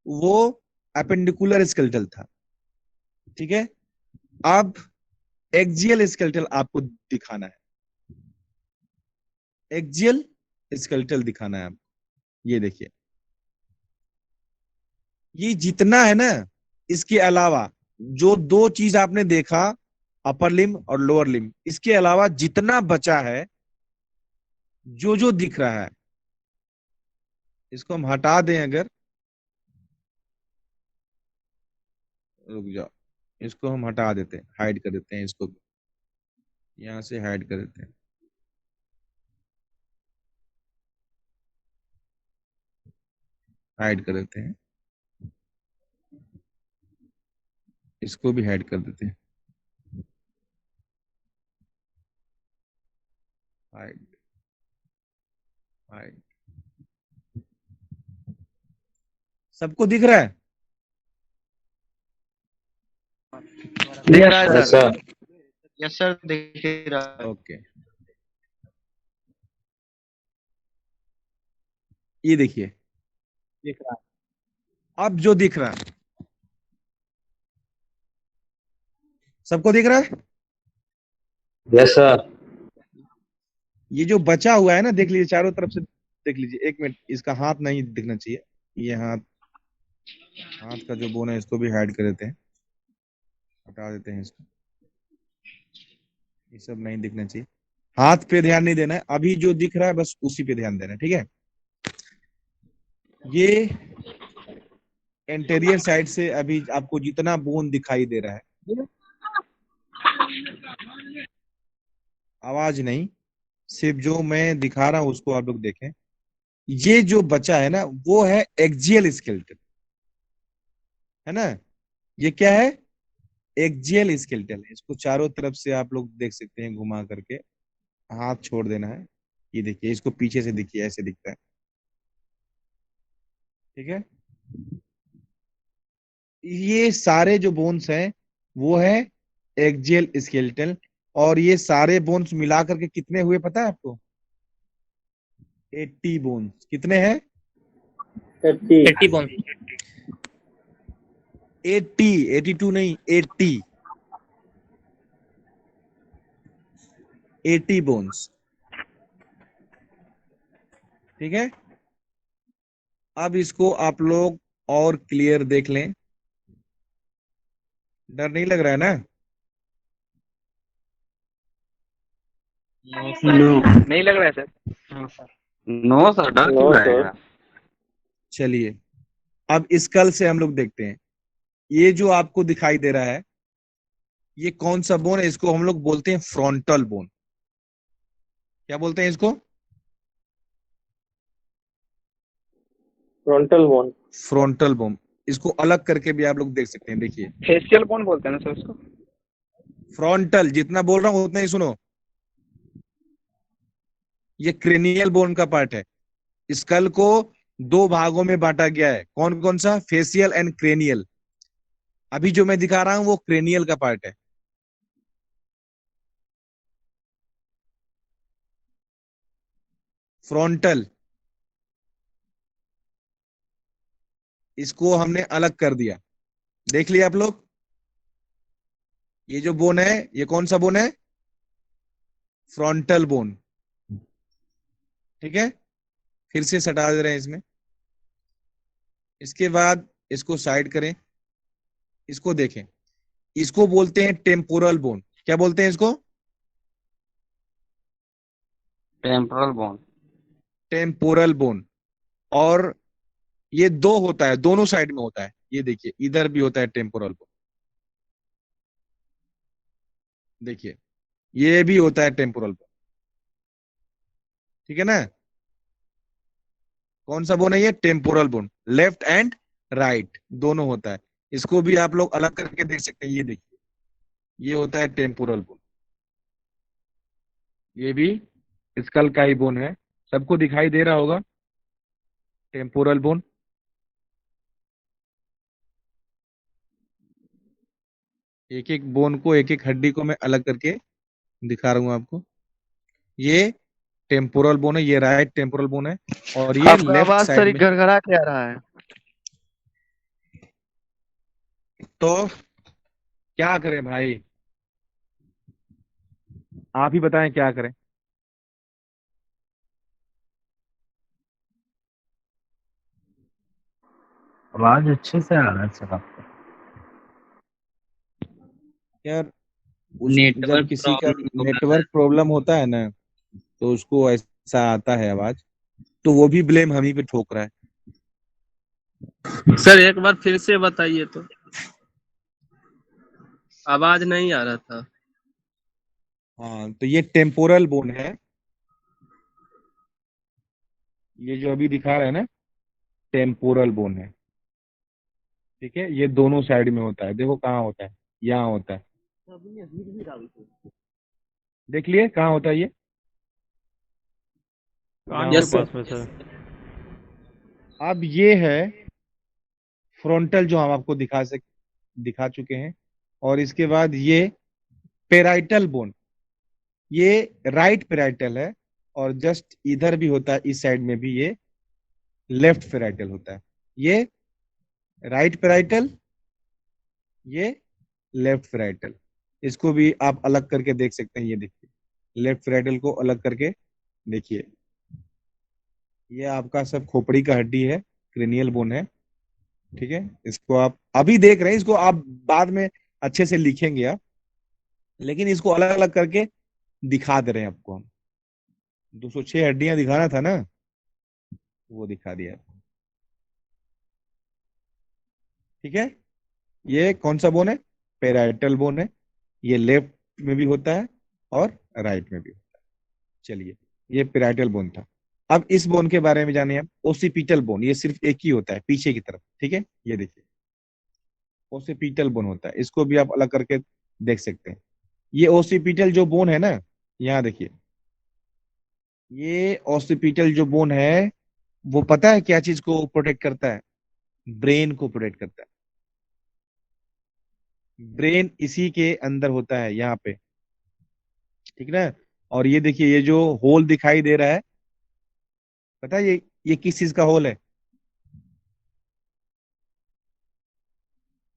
वो अपेंडिकुलर स्केलेटल था, ठीक है। अब एक्सियल स्केलेटल आपको दिखाना है, एक्सियल स्केलेटल दिखाना है आपको। ये देखिए, ये जितना है ना, इसके अलावा जो दो चीज आपने देखा, अपर लिम्ब और लोअर लिम्ब, इसके अलावा जितना बचा है, जो जो दिख रहा है, इसको हम हटा दें अगर, रुक जाओ, इसको हम हटा देते हैं, हाइड कर देते हैं, इसको यहां से हाइड कर देते हैं। हाइड कर देते हैं, इसको भी हाइड कर देते हैं। Hide, hide. सबको दिख रहा है? दिख रहा है yes sir. Sir. Yes sir, दिख रहा है। ओके, ये देखिए, दिख रहा है। अब जो दिख रहा है, सबको दिख रहा है? Yes sir. ये जो बचा हुआ है ना, देख लीजिए चारों तरफ से, देख लीजिए। एक मिनट, इसका हाथ नहीं दिखना चाहिए, ये हाथ, हाथ का जो बोन है इसको भी हाइड कर देते हैं, हटा देते हैं इसको। ये सब नहीं दिखना चाहिए, हाथ पे ध्यान नहीं देना है, अभी जो दिख रहा है बस उसी पे ध्यान देना है, ठीक है। ये एंटेरियर साइड से अभी आपको जितना बोन दिखाई दे रहा है, आवाज नहीं, सिर्फ जो मैं दिखा रहा हूं उसको आप लोग देखें। ये जो बचा है ना, वो है एक्सियल स्केलेटन, है ना। ये क्या है? एक्सियल स्केलेटन है। इसको चारों तरफ से आप लोग देख सकते हैं, घुमा करके हाथ छोड़ देना है। ये देखिए, इसको पीछे से देखिए, ऐसे दिखता है, ठीक है। ये सारे जो बोन्स हैं वो है एक्सियल स्केलेटन, और ये सारे बोन्स मिला करके कितने हुए पता है आपको? 80 बोन्स। कितने हैं? 80 बोन। 80, 82 नहीं, 80 बोन्स, ठीक है। अब इसको आप लोग और क्लियर देख लें, डर नहीं लग रहा है ना? नहीं लग रहा है सर। नो सर, डर क्यों रहेगा? चलिए, अब स्कल से हम लोग देखते हैं। ये जो आपको दिखाई दे रहा है, ये कौन सा बोन है? इसको हम लोग बोलते हैं फ्रंटल बोन। क्या बोलते हैं इसको? Frontal bone. Frontal bone. इसको अलग करके भी आप लोग देख सकते हैं, देखिए। फेशियल बोन बोलते हैं ना सर उसको? फ्रंटल, जितना बोल रहा हूं उतना ही सुनो। ये क्रेनियल बोन का पार्ट है। स्कल को दो भागों में बांटा गया है, कौन कौन सा? Facial and cranial. अभी जो मैं दिखा रहा हूं वो क्रेनियल का पार्ट है। फ्रंटल, इसको हमने अलग कर दिया, देख लिया आप लोग। ये जो बोन है, ये कौन सा बोन है? फ्रंटल बोन, ठीक है। फिर से सटा दे रहे हैं इसमें। इसके बाद इसको साइड करें, इसको देखें, इसको बोलते हैं टेम्पोरल बोन। क्या बोलते हैं इसको? Temporal bone. Temporal bone. और ये दो होता है, दोनों साइड में होता है। ये देखिए, इधर भी होता है टेम्पोरल बोन, देखिए ये भी होता है टेम्पोरल बोन, ठीक है ना। कौन सा बोन है ये? Temporal bone, left and right दोनों होता है। इसको भी आप लोग अलग करके देख सकते हैं। ये देखिए ये होता है टेम्पोरल बोन, ये भी स्कल का ही बोन है। सबको दिखाई दे रहा होगा टेम्पोरल बोन। एक एक बोन को, एक एक हड्डी को मैं अलग करके दिखा रहा हूं आपको। ये टेम्पोरल बोन है, ये राइट टेम्पोरल बोन है, और ये आपका लेफ्ट आवाज साइड सर में। घरघरा के आ रहा है। तो क्या करें भाई, आप ही बताएं क्या करें। आवाज अच्छे से आ रहा है सर आपका। यार जब नेटवर्क किसी का प्रॉब्लम हो रहा नेटवर्क प्रॉब्लम होता है ना, तो उसको ऐसा आता है आवाज, तो वो भी ब्लेम हम ही पे ठोक रहा है। है सर। एक बार फिर से बताइए तो, आवाज नहीं आ रहा था। हाँ तो ये टेम्पोरल बोन है, ये जो अभी दिखा रहा है ना, टेम्पोरल बोन है, ठीक है। ये दोनों साइड में होता है, देखो कहाँ होता है, यहाँ होता है। देख लिए कहाँ होता है ये? कान यस के सर। पास में सर। अब ये है फ्रंटल जो हम आपको दिखा चुके हैं, और इसके बाद ये पेराइटल बोन, ये राइट पेराइटल है, और जस्ट इधर भी होता है, इस साइड में भी ये लेफ्ट पेराइटल होता है। ये राइट पेराइटल, ये लेफ्ट पेराइटल। इसको भी आप अलग करके देख सकते हैं। ये देखिए लेफ्ट पेराइटल को अलग करके देखिए, ये आपका सब खोपड़ी का हड्डी है, क्रेनियल बोन है, ठीक है। इसको आप अभी देख रहे हैं, इसको आप बाद में अच्छे से लिखेंगे आप, लेकिन इसको अलग अलग करके दिखा दे रहे हैं आपको हम। 206 हड्डियां दिखाना था ना, वो दिखा दिया, ठीक है। ये कौन सा बोन है? पेराइटल बोन है। ये लेफ्ट में भी होता है और राइट में भी होता है। चलिए, ये पेराइटल बोन था। अब इस बोन के बारे में जानिए आप, ओसिपिटल बोन। ये सिर्फ एक ही होता है पीछे की तरफ, ठीक है। ये देखिए ओसिपिटल बोन होता है, इसको भी आप अलग करके देख सकते हैं। ये ओसिपिटल जो बोन है ना, यहाँ देखिए, ये ओसिपिटल जो बोन है, वो पता है क्या चीज को प्रोटेक्ट करता है? ब्रेन को प्रोटेक्ट करता है। ब्रेन इसी के अंदर होता है, यहाँ पे, ठीक ना। और ये देखिए ये जो होल दिखाई दे रहा है, पता है ये किस चीज का होल है?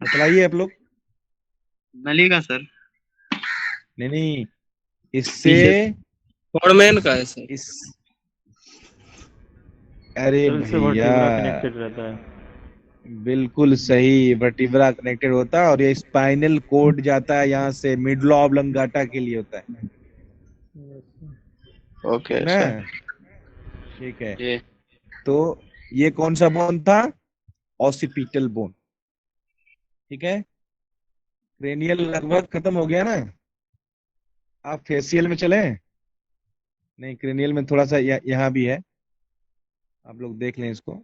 बतलाइए आप लोग। नली का सर। नहीं नहीं, इससे फॉरमैन का है सर। इस अरे दिल से भैया वर्टिब्रा कनेक्टेड रहता है। बिल्कुल सही, वर्टिब्रा कनेक्टेड होता है, और ये स्पाइनल कोड जाता है यहाँ से मिडुला ऑब्लंगाटा के लिए होता है, ओके ना। सर। ठीक है, जी। तो ये कौन सा बोन था? ऑसिपिटल बोन, ठीक है। क्रेनियल लगभग खत्म हो गया ना। आप फेसियल में चले? नहीं, क्रेनियल में थोड़ा सा यहाँ भी है, आप लोग देख लें इसको।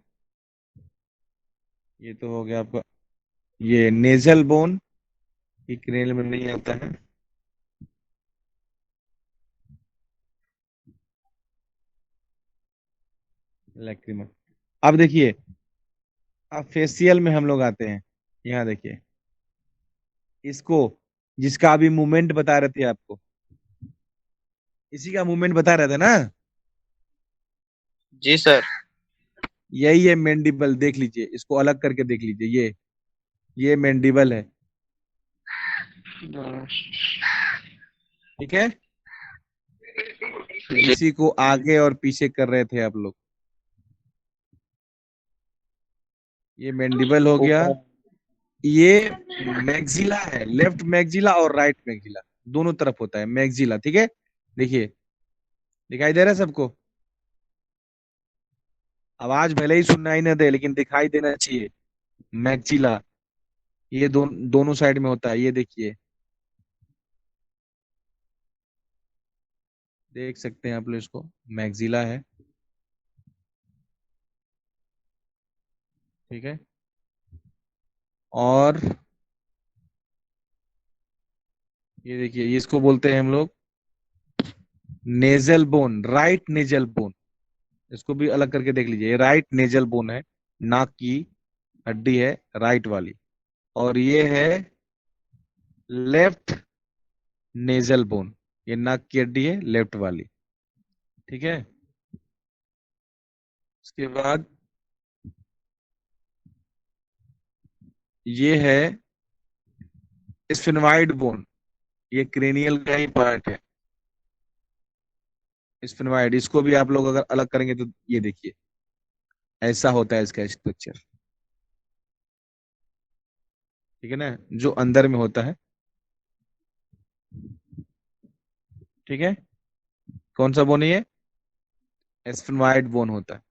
ये तो हो गया आपका, ये नेजल बोन, ये क्रेनियल में नहीं आता है। लैक्रिमल। अब देखिए, अब फेसियल में हम लोग आते हैं। यहाँ देखिए इसको, जिसका अभी मूवमेंट बता रहे थे आपको, इसी का मूवमेंट बता रहे थे ना। जी सर। यही है मैंडिबल, देख लीजिए, इसको अलग करके देख लीजिए। ये मैंडिबल है, ठीक है। जी। इसी को आगे और पीछे कर रहे थे आप लोग। ये मैंडिबल हो गया। ये मैक्सिला है, लेफ्ट मैक्सिला और राइट मैक्सिला, दोनों तरफ होता है मैक्सिला, ठीक है। देखिए दिखाई दे रहा है सबको? आवाज भले ही सुनना न दे, लेकिन दिखाई देना चाहिए। मैक्सिला ये दोनों साइड में होता है, ये देखिए। देख सकते हैं आप लोग इसको, मैक्सिला है, ठीक है। और ये देखिए, ये इसको बोलते हैं हम लोग nasal bone, right nasal bone. इसको भी अलग करके देख लीजिए, ये राइट नेजल बोन है, नाक की हड्डी है राइट वाली। और ये है लेफ्ट नेजल बोन, ये नाक की हड्डी है लेफ्ट वाली, ठीक है। उसके बाद ये है स्फिनोइड बोन, ये क्रेनियल का ही पार्ट है स्फिनोइड। इसको भी आप लोग अगर अलग करेंगे तो ये देखिए ऐसा होता है इसका स्ट्रक्चर, ठीक है ना, जो अंदर में होता है, ठीक है। कौन सा बोन है ये? स्फिनोइड बोन होता है।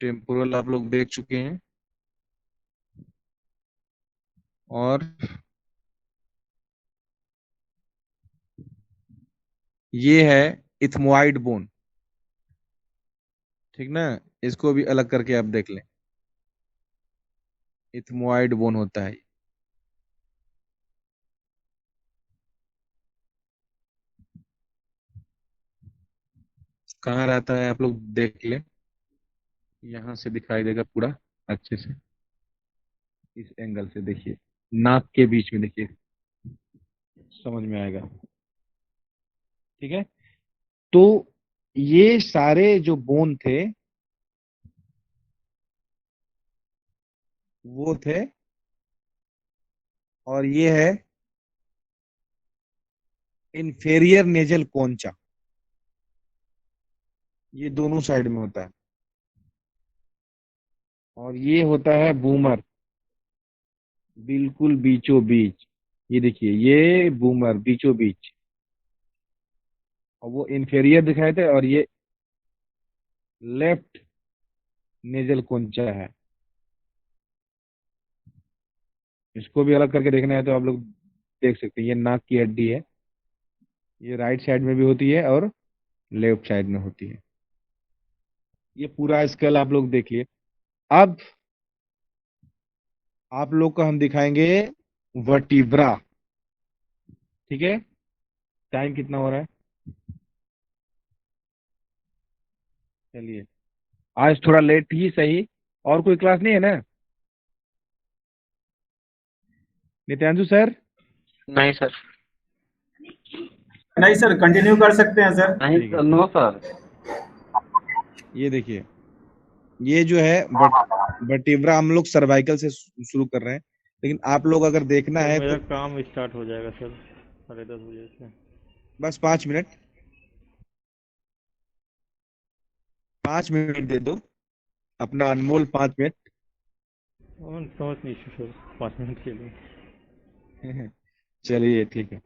टेम्पोरल आप लोग देख चुके हैं। और ये है इथमोइड बोन, ठीक ना, इसको भी अलग करके आप देख लें, इथमोइड बोन होता है। कहाँ रहता है आप लोग देख लें, यहाँ से दिखाई देगा पूरा अच्छे से, इस एंगल से देखिए, नाक के बीच में देखिए, समझ में आएगा, ठीक है। तो ये सारे जो बोन थे वो थे, और ये है इंफेरियर नेजल कोंचा, ये दोनों साइड में होता है। और ये होता है बूमर, बिल्कुल बीचों बीच, ये देखिए ये बूमर बीचों बीच, और वो इंफेरियर दिखाए थे, और ये लेफ्ट नेजल कोंचा है। इसको भी अलग करके देखना है तो आप लोग देख सकते हैं, ये नाक की हड्डी है, ये राइट साइड में भी होती है और लेफ्ट साइड में होती है। ये पूरा स्केल आप लोग देखिए। अब आप लोग को हम दिखाएंगे वर्टिब्रा, ठीक है। टाइम कितना हो रहा है? चलिए, आज थोड़ा लेट ही सही। और कोई क्लास नहीं है ना नित्यांशु सर? नहीं सर। नहीं सर, कंटिन्यू कर सकते हैं सर। नहीं ठीक है। No sir. ये देखिए, ये जो है वर्टिब्रा हम लोग सर्वाइकल से शुरू कर रहे हैं, लेकिन आप लोग अगर देखना है मेरा तो काम स्टार्ट हो जाएगा सर 10:30 से। बस 5 मिनट, 5 मिनट दे दो, अपना अनमोल 5 मिनट। समझ नहीं सर 5 मिनट के लिए। चलिए ठीक है।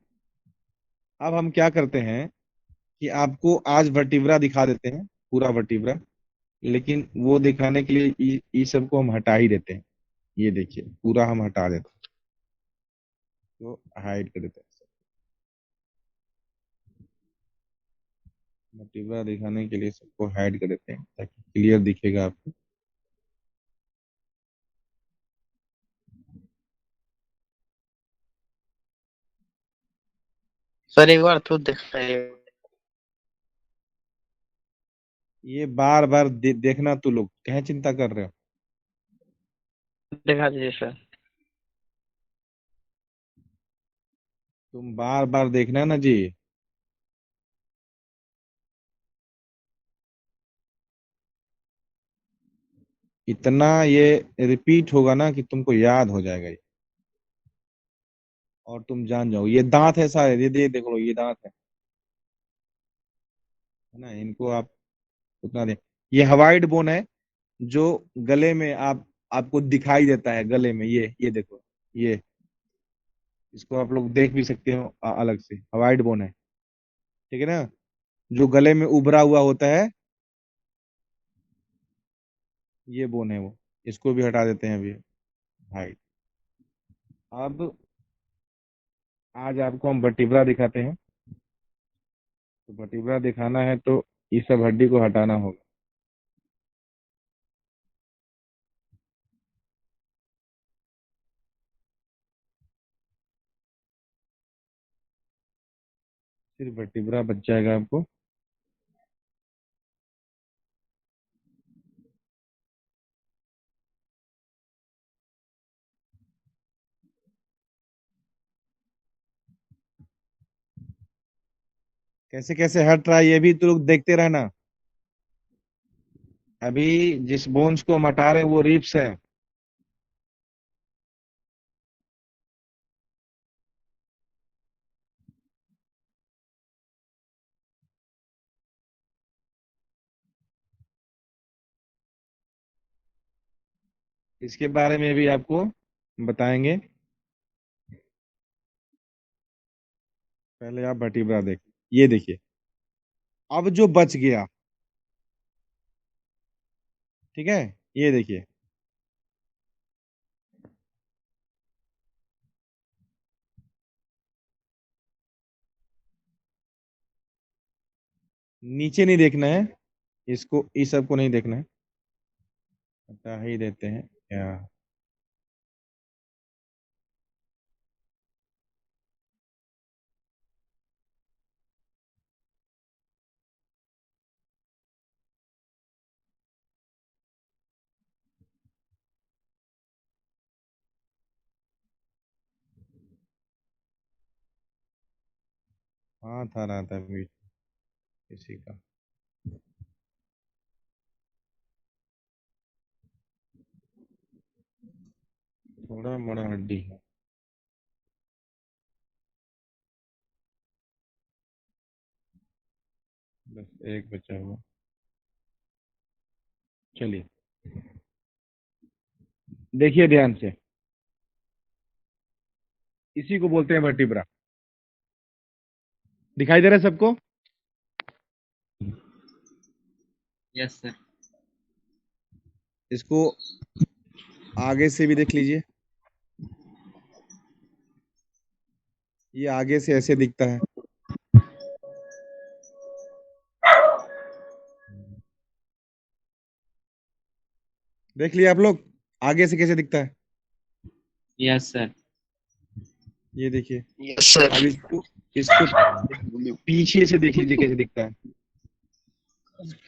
अब हम क्या करते हैं कि आपको आज वर्टिब्रा दिखा देते हैं, पूरा वर्टिब्रा, लेकिन वो दिखाने के लिए ये सब को हम हटा ही देते हैं। ये देखिए पूरा हम हटा देते हैं, तो हाइड कर देते हैं। वर्टिब्रा दिखाने के लिए सबको हाइड कर देते हैं ताकि क्लियर दिखेगा आपको। सर एक बार तो दिखाइए। ये बार बार देखना, तू लोग क्या चिंता कर रहे हो? दिखा दीजिए सर। तुम बार बार देखना ना जी। इतना ये रिपीट होगा ना कि तुमको याद हो जाएगा ये, और तुम जान जाओ। ये दांत है सारे, ये देख लो, ये दांत है ना, इनको आप उतना दे। ये हवाइड बोन है, जो गले में आपको दिखाई देता है, गले में, ये देखो, ये इसको आप लोग देख भी सकते हो अलग से, हवाइड बोन है, ठीक है ना, जो गले में उभरा हुआ होता है, ये बोन है वो। इसको भी हटा देते हैं अभी, हाइड। अब आज आपको हम वर्टिब्रा दिखाते हैं। तो वर्टिब्रा दिखाना है तो इस सब हड्डी को हटाना होगा। फिर वर्टिब्रा बच जाएगा आपको। कैसे कैसे हट रहा है ये भी तो लोग देखते रहना। अभी जिस बोन्स को हम हटा रहे हैं वो रिब्स है। इसके बारे में भी आपको बताएंगे। पहले आप वर्टिब्रा देखिए, ये देखिए अब जो बच गया, ठीक है, ये देखिए नीचे नहीं देखना है, इसको इस सब को नहीं देखना है, हटा ही देते हैं क्या। हाँ था रहा था भी इसी का। थोड़ा बड़ा हड्डी है, बस एक बचा हुआ। चलिए देखिए ध्यान से, इसी को बोलते हैं वर्टिब्रा। दिखाई दे रहा है सबको? Yes sir. इसको आगे से भी देख लीजिए, ये आगे से ऐसे दिखता है। देख लिया आप लोग आगे से कैसे दिखता है? Yes sir. ये देखिए। Yes sir. अब इसको इसको पीछे से देख लीजिए कैसे दिखता है।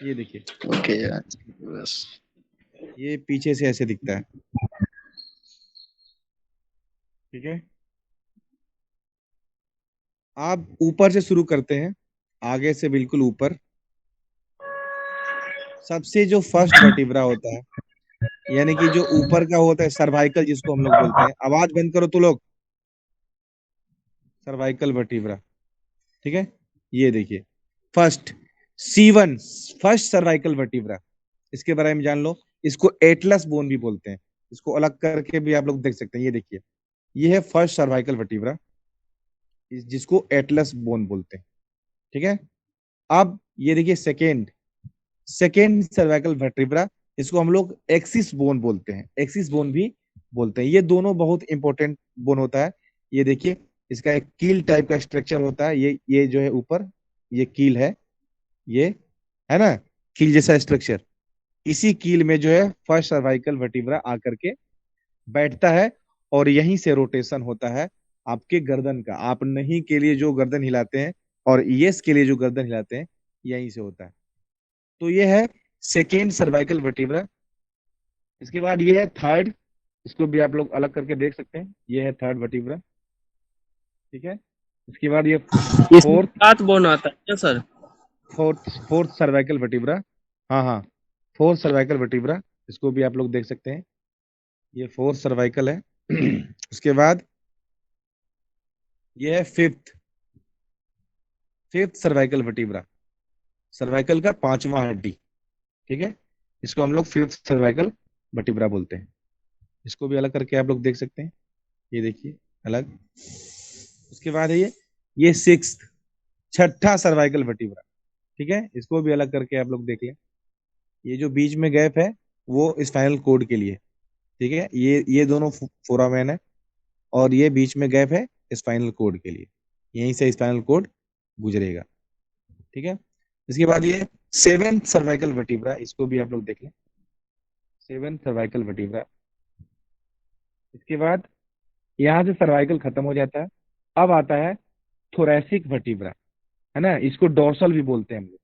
ये देखिए, ओके यार, बस। ये पीछे से ऐसे दिखता है, ठीक है। आप ऊपर से शुरू करते हैं, आगे से बिल्कुल ऊपर। सबसे जो फर्स्ट वर्टिब्रा होता है, यानी कि जो ऊपर का होता है सर्वाइकल, जिसको हम लोग बोलते हैं। आवाज बंद करो तो लोग। सर्वाइकल वर्टिब्रा, ठीक है। ये देखिए first C1, first cervical vertebra. इसके बारे में जान लो। इसको एटलस बोन भी बोलते हैं, इसको अलग करके भी आप लोग देख सकते हैं। ये देखिए, ये है फर्स्ट सर्वाइकल वर्टिब्रा, जिसको एटलस बोन बोलते हैं, ठीक है। अब ये देखिए सेकेंड सेकेंड सर्वाइकल वर्टिब्रा, इसको हम लोग एक्सिस बोन बोलते हैं, एक्सिस बोन भी बोलते हैं। ये दोनों बहुत इंपॉर्टेंट बोन होता है। ये देखिए, इसका एक कील टाइप का स्ट्रक्चर होता है। ये जो है ऊपर, ये कील ये है ना, कील जैसा स्ट्रक्चर। इसी कील में जो है फर्स्ट सर्वाइकल वर्टिब्रा आकर के बैठता है, और यहीं से रोटेशन होता है आपके गर्दन का। आप नहीं के लिए जो गर्दन हिलाते हैं और यस के लिए जो गर्दन हिलाते हैं, यहीं से होता है। तो ये है सेकेंड सर्वाइकल वर्टिब्रा। इसके बाद ये है थर्ड, इसको भी आप लोग अलग करके देख सकते हैं। ये है थर्ड वर्टिब्रा, ठीक है। इसके बाद ये फोर्थ 7 बोन आता है क्या सर? Fourth cervical vertebra. हाँ हाँ, फोर्थ सर्वाइकल वर्टिब्रा, इसको भी आप लोग देख सकते हैं। ये फोर्थ सर्वाइकल है। उसके बाद ये है फिफ्थ सर्वाइकल वर्टिब्रा, सर्वाइकल का पांचवा हड्डी, ठीक है। इसको हम लोग फिफ्थ सर्वाइकल वर्टिब्रा बोलते हैं। इसको भी अलग करके आप लोग देख सकते हैं। ये देखिए अलग। उसके बाद है ये सिक्स्थ, छठा सर्वाइकल वर्टिब्रा, ठीक है। इसको भी अलग करके आप लोग देख लें। ये जो बीच में गैप है वो स्पाइनल कोड के लिए, ठीक है। ये दोनों फोरामेन है, और ये बीच में गैप है स्पाइनल कोड के लिए, यहीं से स्पाइनल कोड गुजरेगा। ठीक है, इसके बाद ये 7 सर्वाइकल वर्टिब्रा, इसको भी आप लोग देख लें, 7 सर्वाइकल वर्टिब्रा। इसके बाद यहाँ से सर्वाइकल खत्म हो जाता है, अब आता है थोरैसिक वर्टिब्रा, है ना, इसको डोर्सल भी बोलते हैं हम लोग,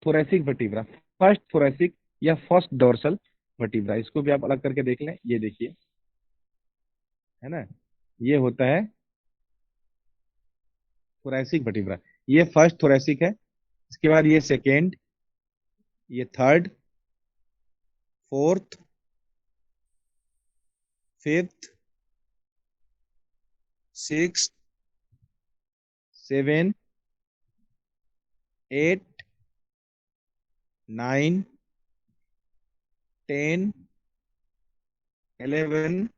थोरैसिक वर्टिब्रा, फर्स्ट थोरैसिक या फर्स्ट डोर्सल वर्टिब्रा, इसको भी आप अलग करके देख लें। ये देखिए, है ना, ये होता है थोरैसिक वर्टिब्रा, ये फर्स्ट थोरैसिक है। इसके बाद ये सेकेंड, ये third, fourth, fifth, six, 7, 8, 9, 10, 11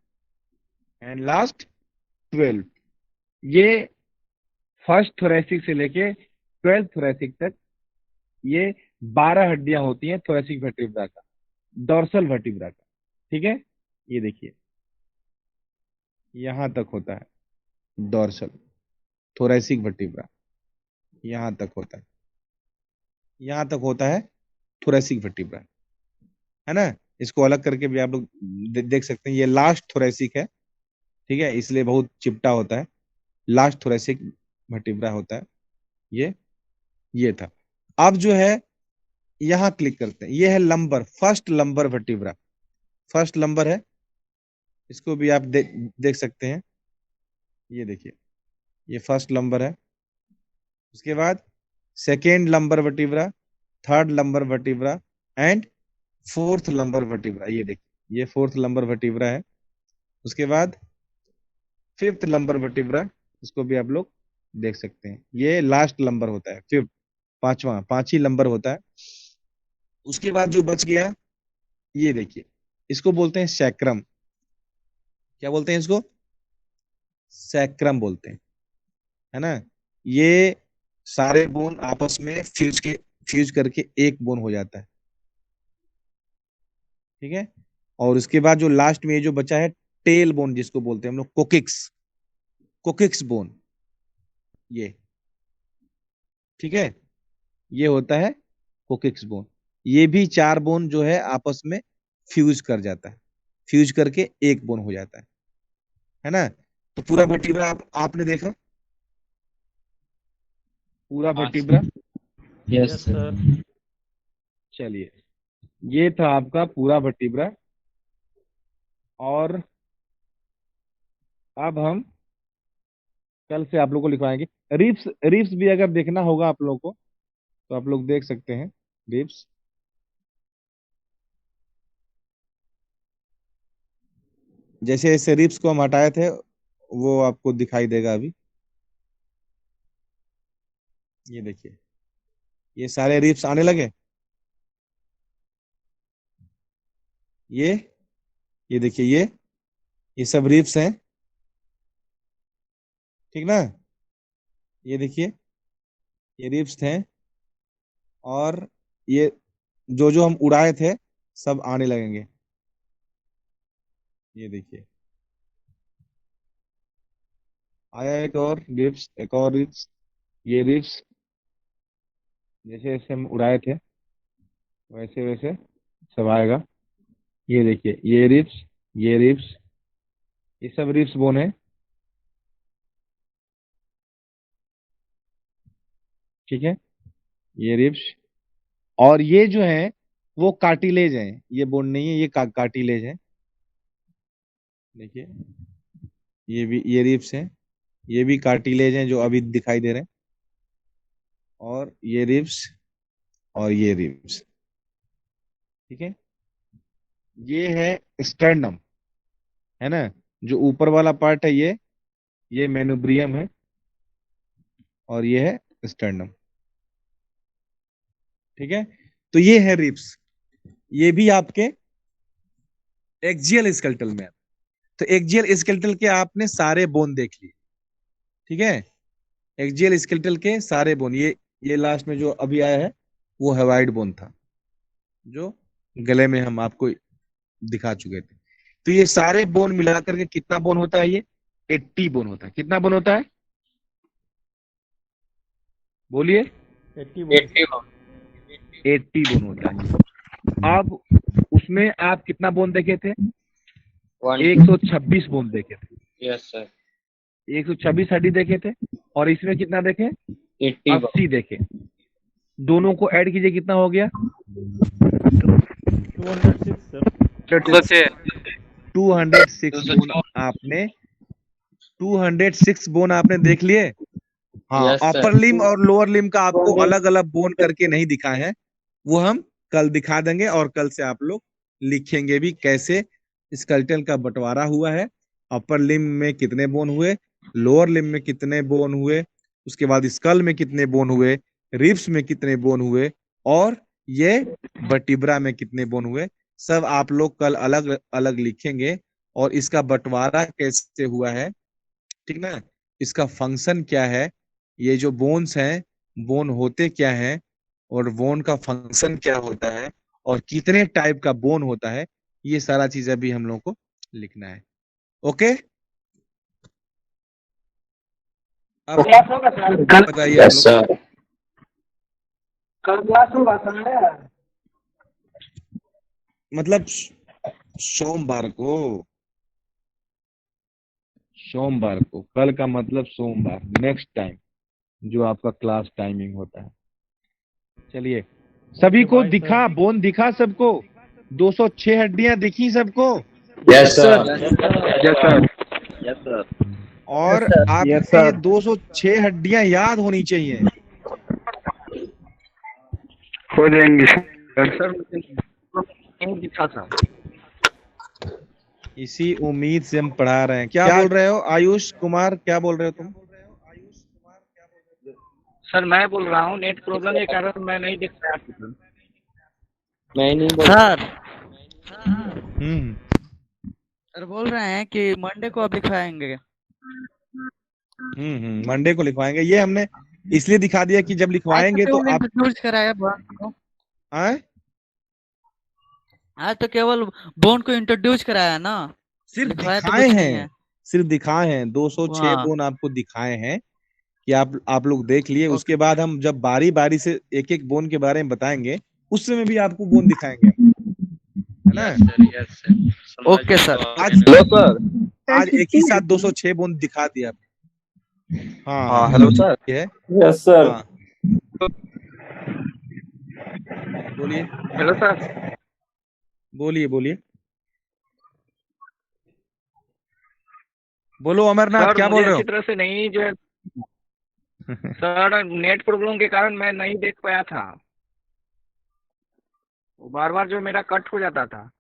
and last 12। ये फर्स्ट थोरैसिक से लेके 12th थोरैसिक तक ये 12 हड्डियां होती हैं थोरैसिक वर्टिब्रा का, डोर्सल वर्टिब्रा का। ठीक है, ये देखिए यहां तक होता है डोर्सल थोरैसिक वर्टिब्रा, यहां तक होता है, यहां तक होता है थोरैसिक वर्टिब्रा, है ना। इसको अलग करके भी आप लोग देख सकते हैं, ये लास्ट थोरैसिक है, ठीक है, इसलिए बहुत चिपटा होता है, लास्ट थोरैसिक वर्टिब्रा होता है ये था। अब जो है यहां क्लिक करते हैं, ये है lumbar, first lumbar vertebra, first lumbar है, इसको भी आप देख सकते हैं, ये देखिए ये फर्स्ट लंबर है। उसके बाद second lumbar vertebra, third lumbar vertebra and fourth lumbar vertebra, ये देखिए ये फोर्थ लंबर वर्टिब्रा है। उसके बाद फिफ्थ लंबर वर्टिब्रा, इसको भी आप लोग देख सकते हैं, ये लास्ट लंबर होता है, फिफ्थ, पांच ही लंबर होता है। उसके बाद जो बच गया, ये देखिए इसको बोलते हैं सैक्रम, क्या बोलते हैं इसको, सैक्रम बोलते हैं, है ना। ये सारे बोन आपस में फ्यूज करके एक बोन हो जाता है, ठीक है। और उसके बाद जो लास्ट में ये जो बचा है टेल बोन, जिसको बोलते हैं हम लोग कोकिक्स बोन, ये ठीक है, ये होता है कोकिक्स बोन। ये भी 4 बोन जो है आपस में फ्यूज कर जाता है, फ्यूज करके एक बोन हो जाता है ना। तो पूरा वर्टिब्रा आपने देखा, पूरा वर्टिब्रा। Yes sir. चलिए, ये था आपका पूरा वर्टिब्रा। और अब हम कल से आप लोग को लिखवाएंगे रिब्स। रिब्स भी अगर देखना होगा आप लोगों को तो आप लोग देख सकते हैं रिब्स। जैसे ऐसे रिब्स को हम हटाए थे वो आपको दिखाई देगा अभी, ये देखिए ये सारे रिब्स आने लगे, ये देखिए ये सब रिब्स हैं, ठीक ना। ये देखिए ये रिब्स थे, और ये जो जो हम उड़ाए थे सब आने लगेंगे, ये देखिए आया एक और रिब्स, एक और रिब्स, ये रिब्स जैसे जैसे हम उड़ाए थे वैसे वैसे सब आएगा। ये देखिए ये रिब्स, ये रिब्स, ये सब रिब्स बोन है, ठीक है, ये रिब्स। और ये जो है वो कार्टिलेज है, ये बोन नहीं है, ये कार्टिलेज है। देखिए ये रिब्स हैं, ये भी कार्टिलेज हैं जो अभी दिखाई दे रहे हैं, और ये रिब्स और ये रिब्स, ठीक है। ये है स्टर्नम, है ना, जो ऊपर वाला पार्ट है ये मेनुब्रियम है, और ये है स्टर्नम, ठीक है। तो ये है रिब्स, ये भी आपके एक्जियल स्केलेटल में। तो एक्जियल स्केलेटल के आपने सारे बोन देख लिए, ठीक है, एक्जियल स्केलेटल के सारे बोन। ये लास्ट में जो अभी आया है वो हेवाइड बोन था, जो गले में हम आपको दिखा चुके थे। तो ये सारे बोन मिलाकर के कितना बोन होता है, ये 80 बोन होता है। कितना बोन होता है बोलिए? 80 80 बोन होता है। अब उसमें आप कितना बोन देखे थे? 126 बोन देखे थे। यस सर 126 हड्डी देखे थे। और इसमें कितना देखे? 80 80 देखे। दोनों को ऐड कीजिए, कितना हो गया? 206 सर। 206 बोन आपने 206 बोन आपने देख लिए। हाँ, Yes, sir. अपर लिम और लोअर लिम का आपको अलग अलग बोन करके नहीं दिखाए हैं, वो हम कल दिखा देंगे। और कल से आप लोग लिखेंगे भी कैसे स्केलेटन का बंटवारा हुआ है, अपर लिम में कितने बोन हुए, लोअर लिम में कितने बोन हुए, उसके बाद स्कल में कितने बोन हुए, रिब्स में कितने बोन हुए, और ये वर्टिब्रा में कितने बोन हुए। सब आप लोग कल अलग अलग लिखेंगे। और इसका बंटवारा कैसे हुआ है, ठीक ना, इसका फंक्शन क्या है, ये जो बोन्स हैं बोन होते क्या हैं, और बोन का फंक्शन क्या होता है, और कितने टाइप का बोन होता है, ये सारा चीज अभी हम लोगों को लिखना है। ओके, अब बताइए आप लोग। कल क्लास होगा सर? मतलब सोमवार को कल का मतलब सोमवार, नेक्स्ट टाइम जो आपका क्लास टाइमिंग होता है। चलिए, सभी को दिखा, बोन दिखा सबको? 206 हड्डियां दिखी सबको? Yes sir. Yes sir. और आपके ये 206 हड्डियां याद होनी चाहिए। हो जाएंगे सर। नहीं दिखा था। इसी उम्मीद से हम पढ़ा रहे हैं। क्या बोल रहे हो आयुष कुमार, क्या बोल रहे हो तुम? सर मैं बोल रहा हूँ नेट प्रॉब्लम के कारण मैं नहीं देख पाया था। मैं नहीं बोल सर हम्म सर बोल रहे हैं कि मंडे को अब दिखाएंगे। मंडे को लिखवाएंगे। ये हमने इसलिए दिखा दिया कि जब लिखवाएंगे तो आप इंट्रोड्यूस कराया बोन को। आए, आज तो केवल बोन को इंट्रोड्यूस कराया ना, सिर्फ लिखवाया तो दिखाए कुछ नहीं हैं, है। सिर्फ दिखाए हैं। 206 हाँ। बोन आपको दिखाए हैं कि आप लोग देख लिए। उसके बाद हम जब बारी बारी से एक एक बोन के बारे में बताएंगे, उस समय भी आपको बोन दिखाएंगे, है ना? Yes sir okay sir. आज एक ही साथ 206 बोन दिखा दिया। हाँ, हेलो सर। है। Yes sir. हाँ, बोलिए हेलो सर। बोलिए बोलिए बोलो अमरनाथ, क्या बोल रहे हो? अच्छी तरह से नहीं जो है सर, नेट प्रॉब्लम के कारण मैं नहीं देख पाया था। बार बार जो मेरा कट हो जाता था।